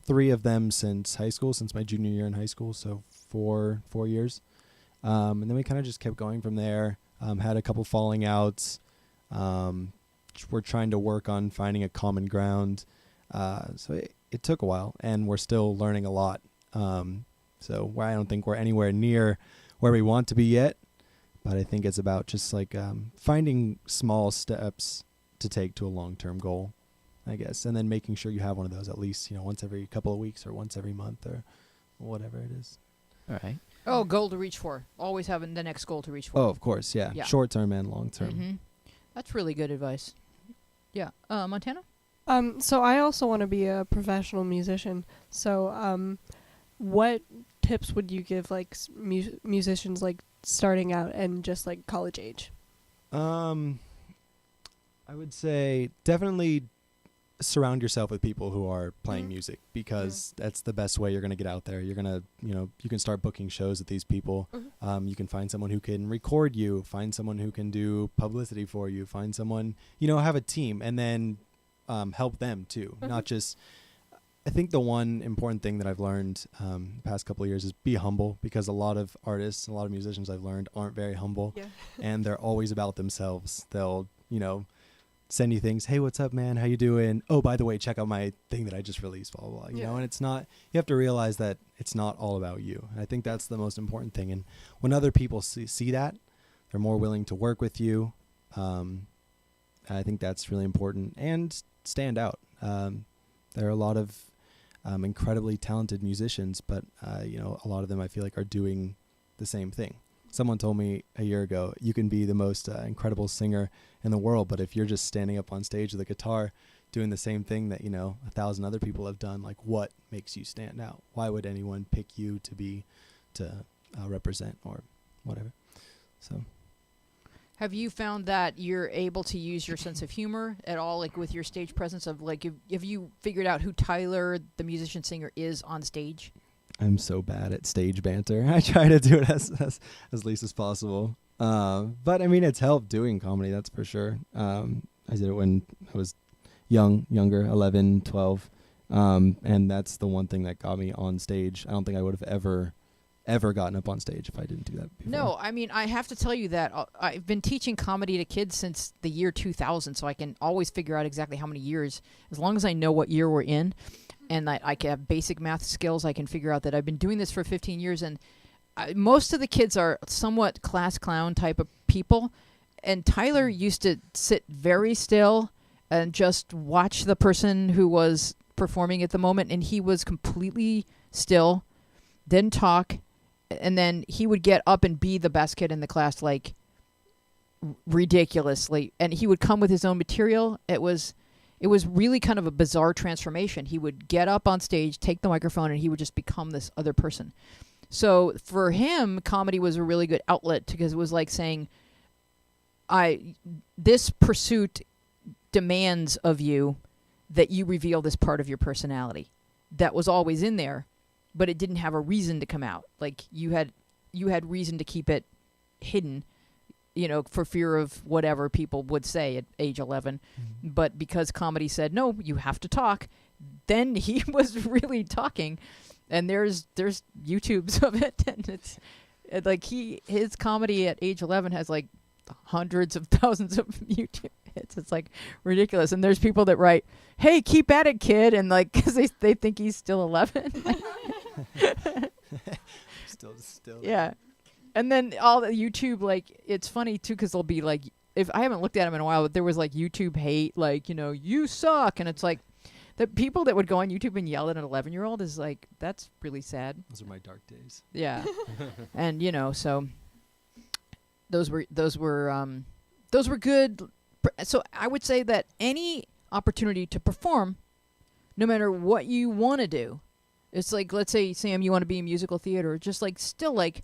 3 of them since high school, since my junior year in high school. So 4 years, and then we kind of just kept going from there. Had a couple falling outs. We're trying to work on finding a common ground. So it took a while, and we're still learning a lot. So I don't think we're anywhere near where we want to be yet, but I think it's about just like finding small steps to take to a long-term goal, I guess, and then making sure you have one of those at least, once every couple of weeks or once every month or whatever it is. all right. Oh, goal to reach for. Always having the next goal to reach for. Oh, of course, yeah. Yeah. Short-term and long-term. Mhm. That's really good advice. Yeah. Montana? So I also want to be a professional musician. So, what tips would you give like musicians like starting out and just like college age? I would say definitely surround yourself with people who are playing music, because that's the best way you're going to get out there. You're going to, you can start booking shows with these people. You can find someone who can record you, find someone who can do publicity for you, find someone, have a team, and then help them too. Not just, I think the one important thing that I've learned the past couple of years is be humble, because a lot of artists, a lot of musicians I've learned aren't very humble, and they're always about themselves. They'll, send you things. Hey, what's up, man? How you doing? Oh, by the way, check out my thing that I just released, blah, blah, blah. You know, and it's not, you have to realize that it's not all about you. And I think that's the most important thing. And when other people see that, they're more willing to work with you. I think that's really important, and stand out. There are a lot of incredibly talented musicians, but, a lot of them I feel like are doing the same thing. Someone told me a year ago, you can be the most incredible singer in the world, but if you're just standing up on stage with a guitar doing the same thing that, 1,000 other people have done, like, what makes you stand out? Why would anyone pick you to represent or whatever? So, have you found that you're able to use your sense of humor at all, like with your stage presence of like, have you figured out who Tyler, the musician singer, is on stage? I'm so bad at stage banter. I try to do it as least as possible. But I mean, it's helped doing comedy, that's for sure. I did it when I was younger, 11, 12. And that's the one thing that got me on stage. I don't think I would have ever gotten up on stage if I didn't do that before. No, I mean, I have to tell you that I've been teaching comedy to kids since the year 2000, so I can always figure out exactly how many years, as long as I know what year we're in. And I can have basic math skills. I can figure out that I've been doing this for 15 years. And most of the kids are somewhat class clown type of people. And Tyler used to sit very still and just watch the person who was performing at the moment. And he was completely still, didn't talk. And then he would get up and be the best kid in the class, like ridiculously. And he would come with his own material. It was really kind of a bizarre transformation. He would get up on stage, take the microphone, and he would just become this other person. So for him, comedy was a really good outlet, because it was like saying, this pursuit demands of you that you reveal this part of your personality that was always in there, but it didn't have a reason to come out. Like you had reason to keep it hidden, for fear of whatever people would say at age 11. But because comedy said, no, you have to talk, then he was really talking. And there's YouTubes of it. And it's like his comedy at age 11 has like hundreds of thousands of YouTube hits. It's like ridiculous. And there's people that write, hey, keep at it, kid. And like, cause they think he's still 11. Still. Yeah. And then all the YouTube, like, it's funny too, because they'll be like if I haven't looked at them in a while, but there was like YouTube hate, like, you suck. And it's like the people that would go on YouTube and yell at an 11-year-old is like, that's really sad. Those are my dark days. Yeah. And, so those were good. So I would say that any opportunity to perform, no matter what you want to do, it's like, let's say, Sam, you want to be in musical theater, just like still like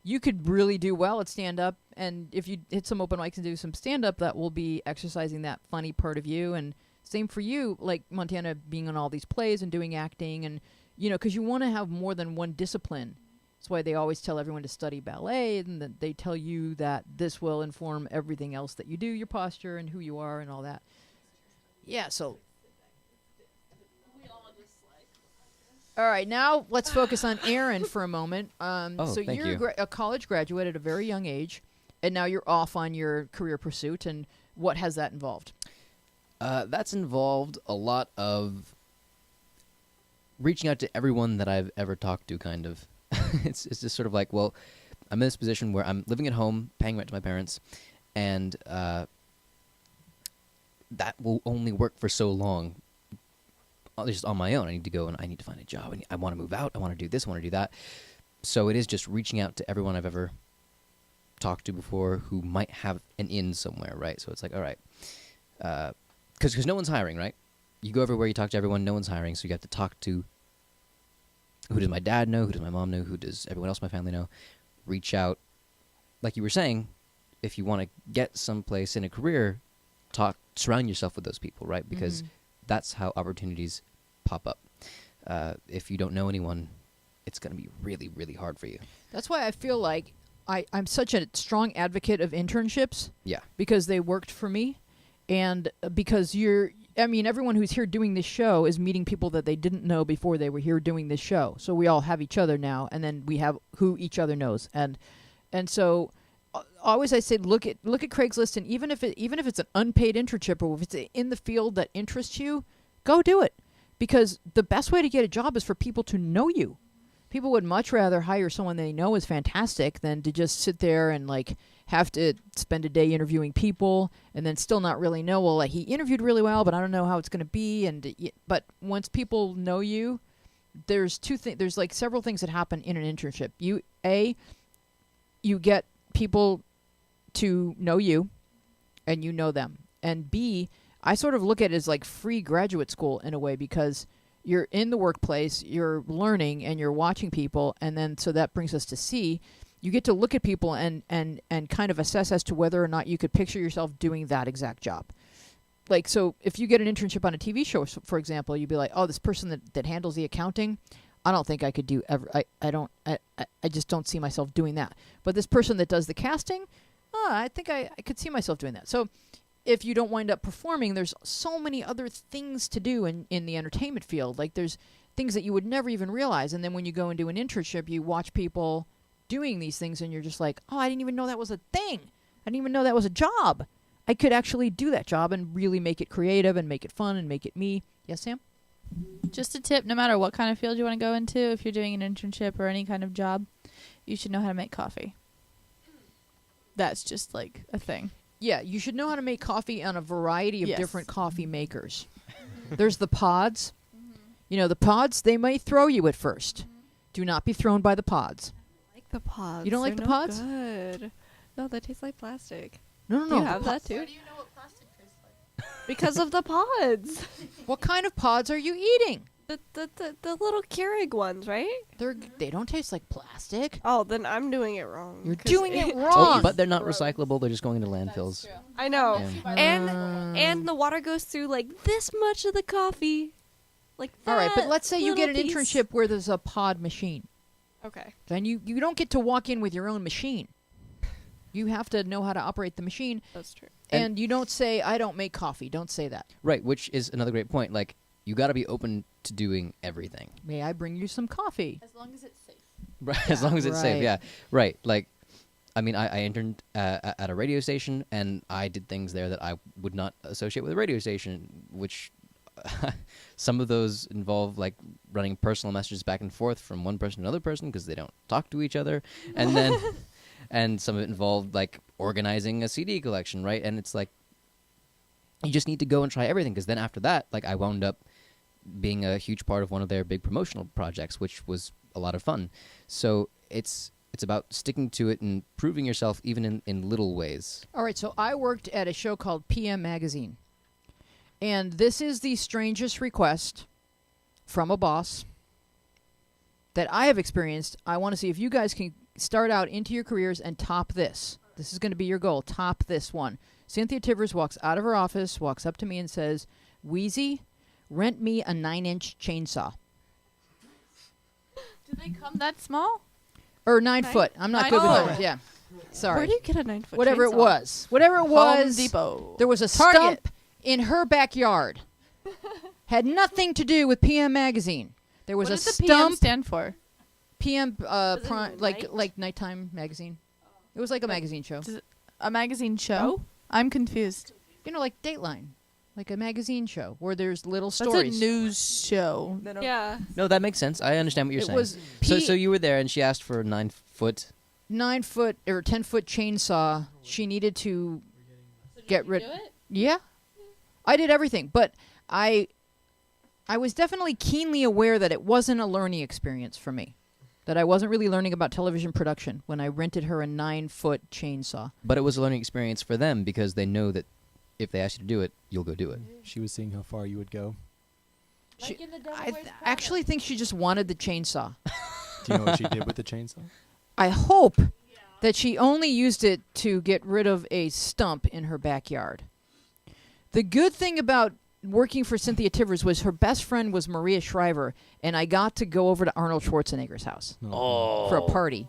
you could really do well at stand-up, and if you hit some open mics and do some stand-up, that will be exercising that funny part of you. And same for you, like Montana being on all these plays and doing acting, and because you want to have more than one discipline. That's why they always tell everyone to study ballet, and that they tell you that this will inform everything else that you do, your posture and who you are and all that. Yeah, so... All right, now let's focus on Aaron for a moment. So thank you're you. a college graduate at a very young age, and now you're off on your career pursuit, and what has that involved? That's involved a lot of reaching out to everyone that I've ever talked to, kind of. It's just sort of like, well, I'm in this position where I'm living at home, paying rent to my parents, and that will only work for so long. Just on my own, I need to go and I need to find a job. I want to move out. I want to do this. I want to do that. So it is just reaching out to everyone I've ever talked to before who might have an in somewhere, right? So it's like, all right, because no one's hiring, right? You go everywhere, you talk to everyone, no one's hiring, so you have to talk to who does my dad know, who does my mom know, who does everyone else in my family know. Reach out, like you were saying, if you want to get someplace in a career, surround yourself with those people, right? Because that's how opportunities pop up. If you don't know anyone, it's going to be really, really hard for you. That's why I feel like I'm such a strong advocate of internships. Yeah. Because they worked for me, and because everyone who's here doing this show is meeting people that they didn't know before they were here doing this show. So we all have each other now, and then we have who each other knows. And so always I say look at Craigslist, and even if it's an unpaid internship, or if it's in the field that interests you, go do it. Because the best way to get a job is for people to know you. People would much rather hire someone they know is fantastic than to just sit there and like have to spend a day interviewing people and then still not really know, well, like, he interviewed really well, but I don't know how it's going to be. But once people know you, there's there's like several things that happen in an internship. You get people to know you, and you know them. And B, I sort of look at it as like free graduate school in a way, because you're in the workplace, you're learning, and you're watching people, and then so that brings us to C. You get to look at people and kind of assess as to whether or not you could picture yourself doing that exact job. Like, so if you get an internship on a TV show, for example, you'd be like, oh, this person that handles the accounting, I don't think I could do ever. I just don't see myself doing that. But this person that does the casting, I think I could see myself doing that. So if you don't wind up performing, there's so many other things to do in the entertainment field. Like, there's things that you would never even realize. And then when you go and do an internship, you watch people doing these things, and you're just like, oh, I didn't even know that was a thing. I didn't even know that was a job. I could actually do that job and really make it creative and make it fun and make it me. Yes, Sam? Just a tip, no matter what kind of field you want to go into, if you're doing an internship or any kind of job, you should know how to make coffee. That's just like a thing. Yeah, you should know how to make coffee on a variety of Yes. different coffee makers. There's the pods. The pods, they might throw you at first. Do not be thrown by the pods. I like the pods. You don't like They're the no pods? Good. No, that tastes like plastic. No. Do you have that too? How do you know what plastic tastes like? Because of the pods. What kind of pods are you eating? The little Keurig ones, right? They don't taste like plastic. Oh, then I'm doing it wrong. You're 'cause doing it Oh, wrong. but they're not recyclable. They're just going into landfills. I know. Yeah. And the water goes through like this much of the coffee. Like that. All right, but let's say you get an little piece. internship where there's a pod machine. Okay. Then you don't get to walk in with your own machine. You have to know how to operate the machine. That's true. And you don't say, I don't make coffee. Don't say that. Right, which is another great point. Like, you got to be open to doing everything. May I bring you some coffee? As long as it's safe. Right, as long as it's safe, Right. yeah. Right, like, I mean, I interned at a radio station, and I did things there that I would not associate with a radio station, which some of those involve, like, running personal messages back and forth from one person to another person because they don't talk to each other. And then and some of it involved like organizing a CD collection, right? And it's like you just need to go and try everything, because then after that, like I wound up being a huge part of one of their big promotional projects, which was a lot of fun. So it's about sticking to it and proving yourself even in little ways. All right, so I worked at a show called PM Magazine. And this is the strangest request from a boss that I have experienced. I want to see if you guys can start out into your careers and top this. This is going to be your goal. Top this one. Cynthia Tivers walks out of her office, walks up to me and says, Wheezy, rent me a 9-inch chainsaw. Do they come that small? Or 9 foot. I'm not good with numbers. Yeah. Sorry. Where do you get a 9-foot Whatever chainsaw? it was. Whatever it was. Home Depot. There was a Target. stump in her backyard. Had nothing to do with PM Magazine. There was What a does the PM stump. stand for? PM, Does it prime, mean like night? nighttime magazine. It was like a magazine show. Does it- A magazine show? I'm confused. You know, like Dateline, like a magazine show where there's little That's stories. a news show. Yeah. No, that makes sense. I understand what you're It saying. was So you were there, and she asked for a 9-foot. 9 foot or 10-foot chainsaw. She needed to get rid. Yeah, I did everything, but I was definitely keenly aware that it wasn't a learning experience for me. That I wasn't really learning about television production when I rented her a 9-foot chainsaw. But it was a learning experience for them because they know that if they ask you to do it, you'll go do it. She was seeing how far you would go. I actually think she just wanted the chainsaw. Do you know what she did with the chainsaw? I hope that she only used it to get rid of a stump in her backyard. The good thing about working for Cynthia Tivers was her best friend was Maria Shriver, and I got to go over to Arnold Schwarzenegger's house for a party.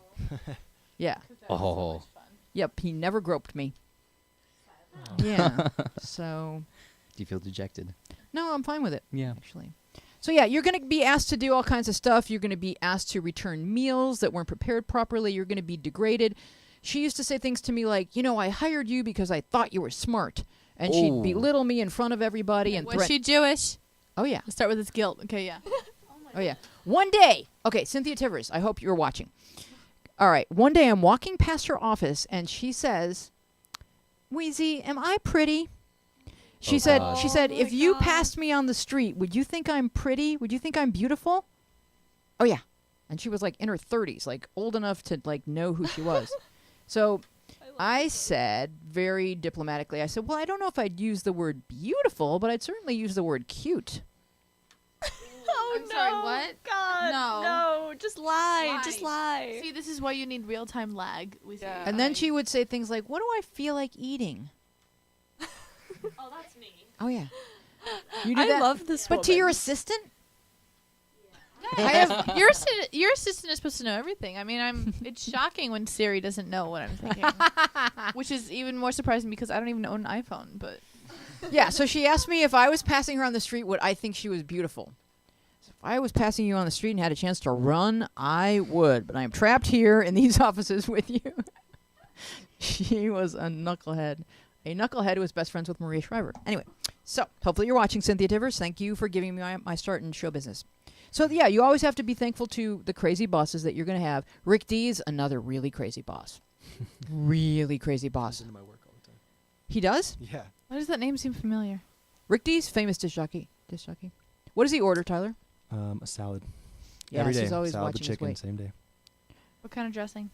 Yeah. Oh. Yep, he never groped me. Yeah. So, Do you feel dejected? no, I'm fine with it, Yeah. actually. So, yeah, you're going to be asked to do all kinds of stuff. You're going to be asked to return meals that weren't prepared properly. You're going to be degraded. She used to say things to me like, I hired you because I thought you were smart. And she'd Oh. belittle me in front of everybody and Was she Jewish? Oh, yeah. Let's start with this guilt. Okay, yeah. Oh, yeah. One day. Okay, Cynthia Tivers, I hope you're watching. All right. One day I'm walking past her office, and she says, Wheezy, am I pretty? She Oh, said, God. she said, Oh, if my you God. passed me on the street, would you think I'm pretty? Would you think I'm beautiful? Oh, yeah. And she was, like, in her 30s, like, old enough to, like, know who she was. So I said, very diplomatically, I said, well, I don't know if I'd use the word beautiful, but I'd certainly use the word cute. Oh, I'm sorry, what? God. No. Just lie. Just lie. See, this is why you need real-time lag. Yeah. And then she would say things like, what do I feel like eating? Oh, that's me. Oh, yeah. You do I that? love this But to woman. your assistant? I have your assistant is supposed to know everything. I mean, it's shocking when Siri doesn't know what I'm thinking, which is even more surprising because I don't even own an iPhone. But Yeah, so she asked me if I was passing her on the street, would I think she was beautiful? So if I was passing you on the street and had a chance to run, I would. But I am trapped here in these offices with you. She was a knucklehead. A knucklehead who was best friends with Maria Shriver. Anyway, so hopefully you're watching, Cynthia Tivers. Thank you for giving me my start in show business. So, yeah, you always have to be thankful to the crazy bosses that you're going to have. Rick Dees, another really crazy boss. Really crazy boss. Into my work all the time. He does? Yeah. why does that name seem familiar? Rick Dees, famous disc jockey. What does he order, Tyler? A salad. Yeah, Every day. he's always salad with watching his chicken, weight. same day. What kind of dressing?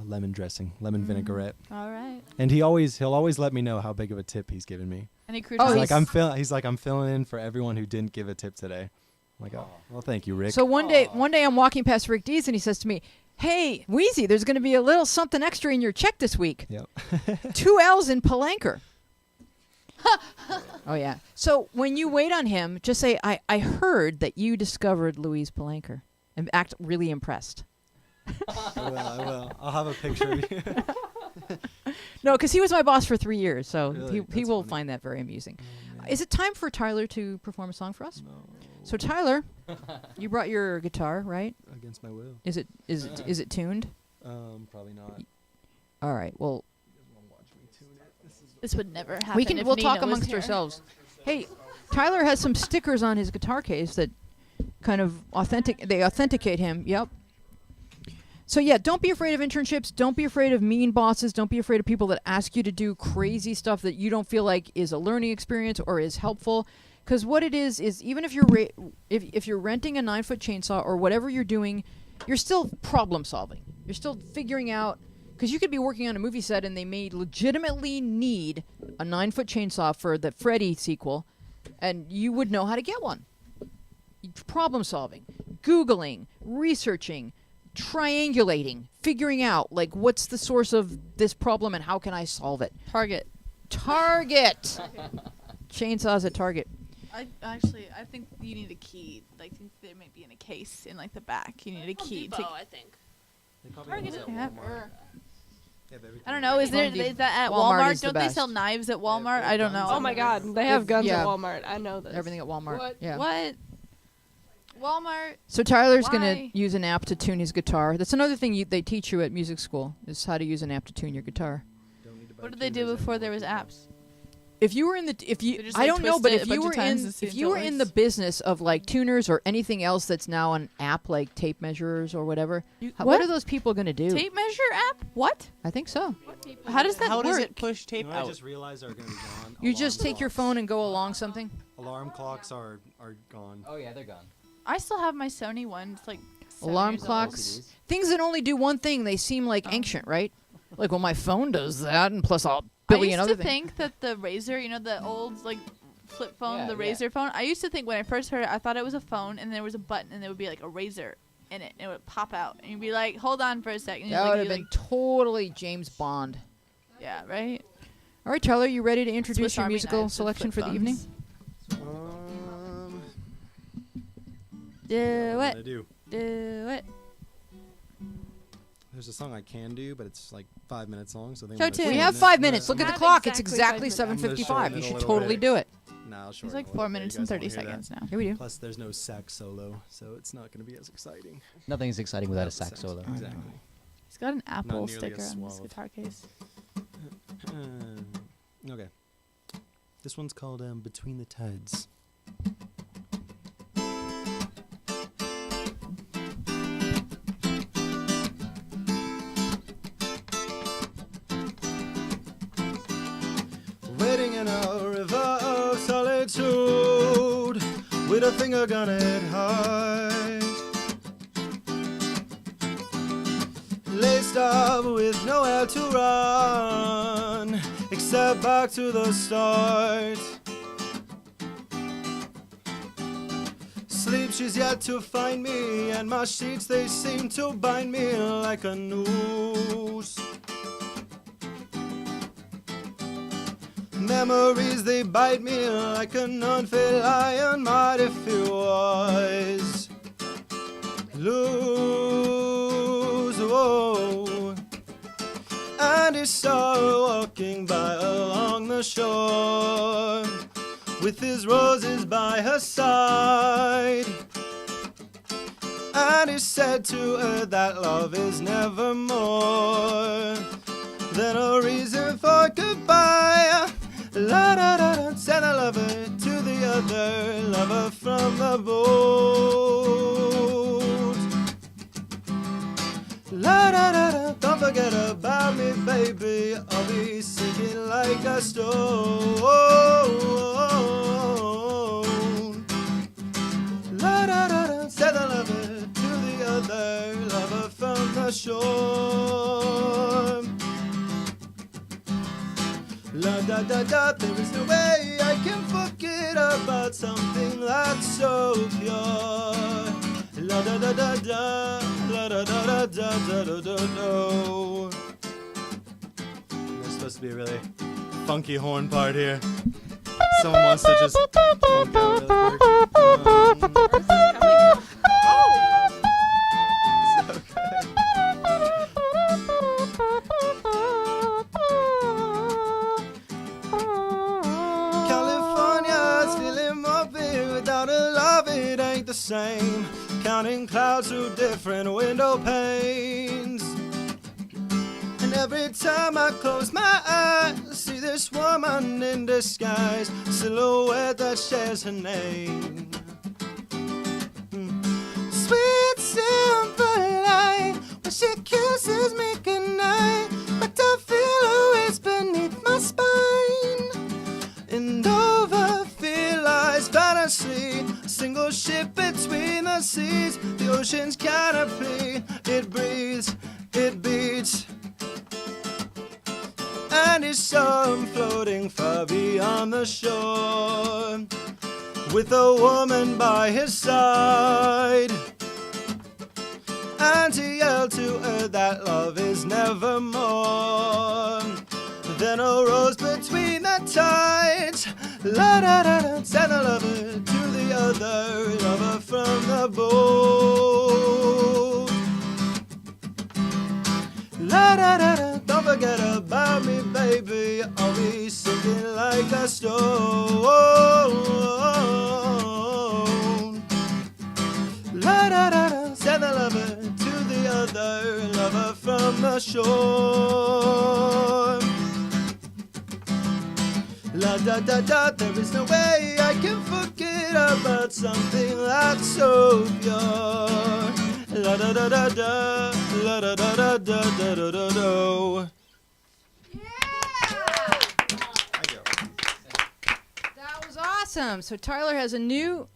Lemon dressing, lemon vinaigrette. All right. And he'll always let me know how big of a tip he's given me. Any Oh, croutons? He's like I'm filling in for everyone who didn't give a tip today. I'm like, oh, well, thank you, Rick. So one day I'm walking past Rick Dees and he says to me, "Hey, Wheezy, there's going to be a little something extra in your check this week. Yep. 2 L's in Palanker." Oh yeah. So when you wait on him, just say, "I heard that you discovered Louise Palanker," and act really impressed. I will. I'll have a picture of you. No, because he was my boss for 3 years, so Really? he That's will funny. find that very amusing. Oh, man. Is it time for Tyler to perform a song for us? No. So Tyler, you brought your guitar, right? Against my will. Is it tuned? Probably not. All right. Well, This would never happen. we'll if talk Nina was amongst here. ourselves. Hey, Tyler has some stickers on his guitar case that kind of authenticate him. Yep. So yeah, don't be afraid of internships. Don't be afraid of mean bosses. Don't be afraid of people that ask you to do crazy stuff that you don't feel like is a learning experience or is helpful. Because what it is even if you're if you're renting a 9-foot chainsaw or whatever you're doing, you're still problem solving. You're still figuring out. Because you could be working on a movie set and they may legitimately need a 9-foot chainsaw for the Freddy sequel, and you would know how to get one. Problem solving, Googling, researching, triangulating, figuring out, like, what's the source of this problem and how can I solve it? Target. Chainsaws at Target. I think you need a key. Like, I think they might be in a case in like the back. You need a key Depot, to. I think. Target At yeah. Walmart. They have everything. I don't know. Is that at Walmart Walmart? is the Don't they best. sell knives at Walmart? Yeah, I don't know. Oh my God, they have guns Yeah. at Walmart. I know this. Everything at Walmart. What? Yeah. What? Walmart. So Tyler's Why? going to use an app to tune his guitar. That's another thing they teach you at music school, is how to use an app to tune your guitar. Don't need to buy What did they do tuners before anymore, there was people. apps? If you were in the They just, I like, don't know, twist but it if a you bunch were of times in to see if if you it were in the works. business of like tuners or anything else that's now an app like tape measures or whatever, what what? are those people going to do? Tape measure app? What? I think so. How does that How work? does it push tape You know what I out? just realized are going to be gone? You just Alarm take your clocks. phone and go along something. Alarm clocks are gone. Oh yeah, they're gone. I still have my Sony one. It's like 7 Alarm years old. clocks, things that only do one thing. They seem like ancient, right? Like, well, my phone does that, and plus a billion I other used to things. think that the Razor, you know, the old like flip phone, Yeah, the yeah. Razor phone. I used to think when I first heard it, I thought it was a phone, and there was a button, and there would be like a razor in it, and it would pop out, and you'd be like, "Hold on for a second." That would have been totally James Bond. yeah, right. All right, Tyler, you ready to introduce Swiss your Army musical knives with selection for flip the evening? Um, Do what it. I do. Do it. There's a song I can do, but it's like 5 minutes long. So I think Show I'm gonna tune. We shorten have it. 5 minutes. Look at the Have clock. It's exactly exactly 5 minutes. 7:55. I'm You gonna should shorten it a totally little do it. Nah, I'll It's shorten like it a 4 little bit. minutes You and guys 30 won't hear that. seconds now. Here we do. Plus, there's no sax solo, so it's not going to be as exciting. Nothing's exciting without a sax solo. Exactly. He's got an Apple nearly sticker as on his suave. guitar case. Okay. This one's called Between the Tides. Waiting in a river of solitude, with a finger gun at heart, laced up with nowhere to run except back to the start. Sleep, she's yet to find me, and my sheets, they seem to bind me like a noose. Memories, they bite me like an unfed lion might if it was loose. Whoa. And he saw her walking by along the shore, with his roses by her side. And he said to her that love is never more than a reason for goodbye. La da da da, send a lover to the other lover from the boat. La da da da, don't forget about me, baby. I'll be sinking like a stone. La da da da, send a lover to the other lover from the shore. La da da da, there is no way I can forget about something that's so pure. La da da da da, la da da da da da da da da. There's supposed to be a really funky horn part here. Someone wants to just funk out really quick. So good. California's feeling more big without a love, it ain't the same. Counting clouds through different window panes. And every time I close my eyes, I see this woman in disguise, silhouette that shares her name. Sweet simple light, when she saw him floating far beyond the shore, with a woman by his side. And he yelled to her that love is nevermore. Then arose between the tides, la da da da, sent the lover to the other lover from the boat. La da da da, don't forget about me, baby. I'll be sinking like a stone. La da da da, sent the lover to the other lover from the shore. La da da da, there is no way I can forget about something that's so pure. La da da da da, la da da da da da da da da. That was awesome. So Tyler has a new.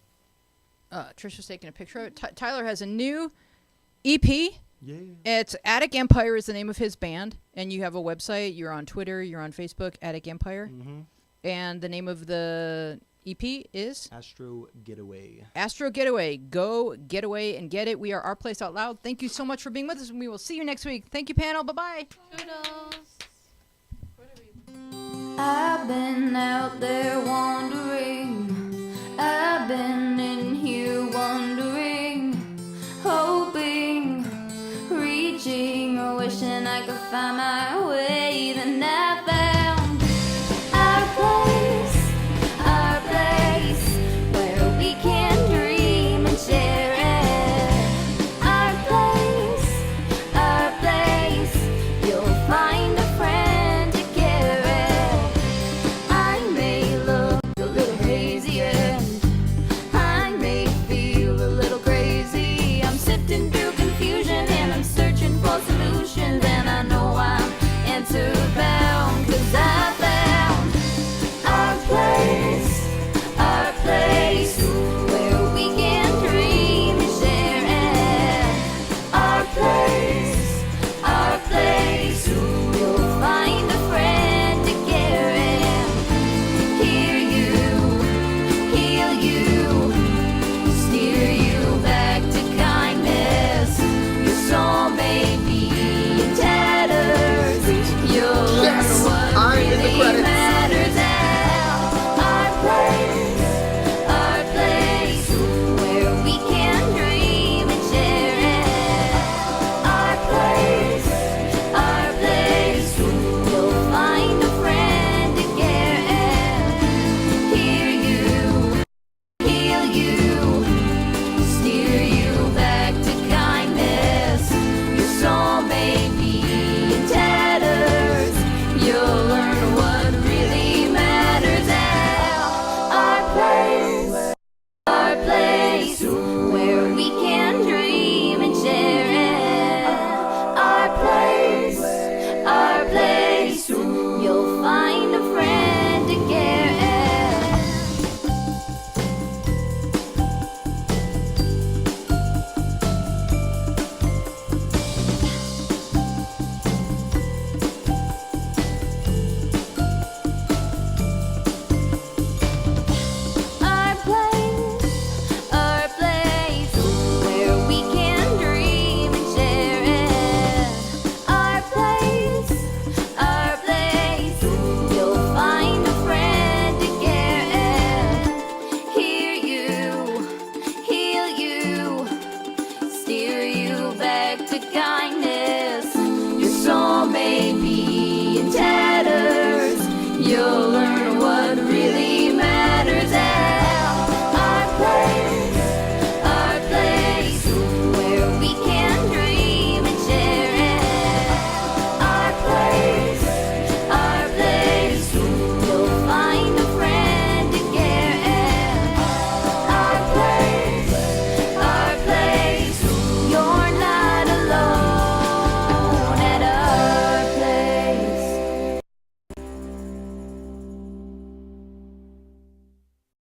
Trish was taking a picture of it. Tyler has a new EP. Yeah. It's Attic Empire is the name of his band, and you have a website. You're on Twitter. You're on Facebook. Attic Empire. Mm-hmm. And the name of the EP is Astro Getaway. Astro Getaway. Go get away and get it. We are Our Place Out Loud. Thank you so much for being with us, and we will see you next week. Thank you, panel. Bye-bye. I've been out there wandering. I've been in here wondering, hoping, reaching, or wishing I could find my way. Then I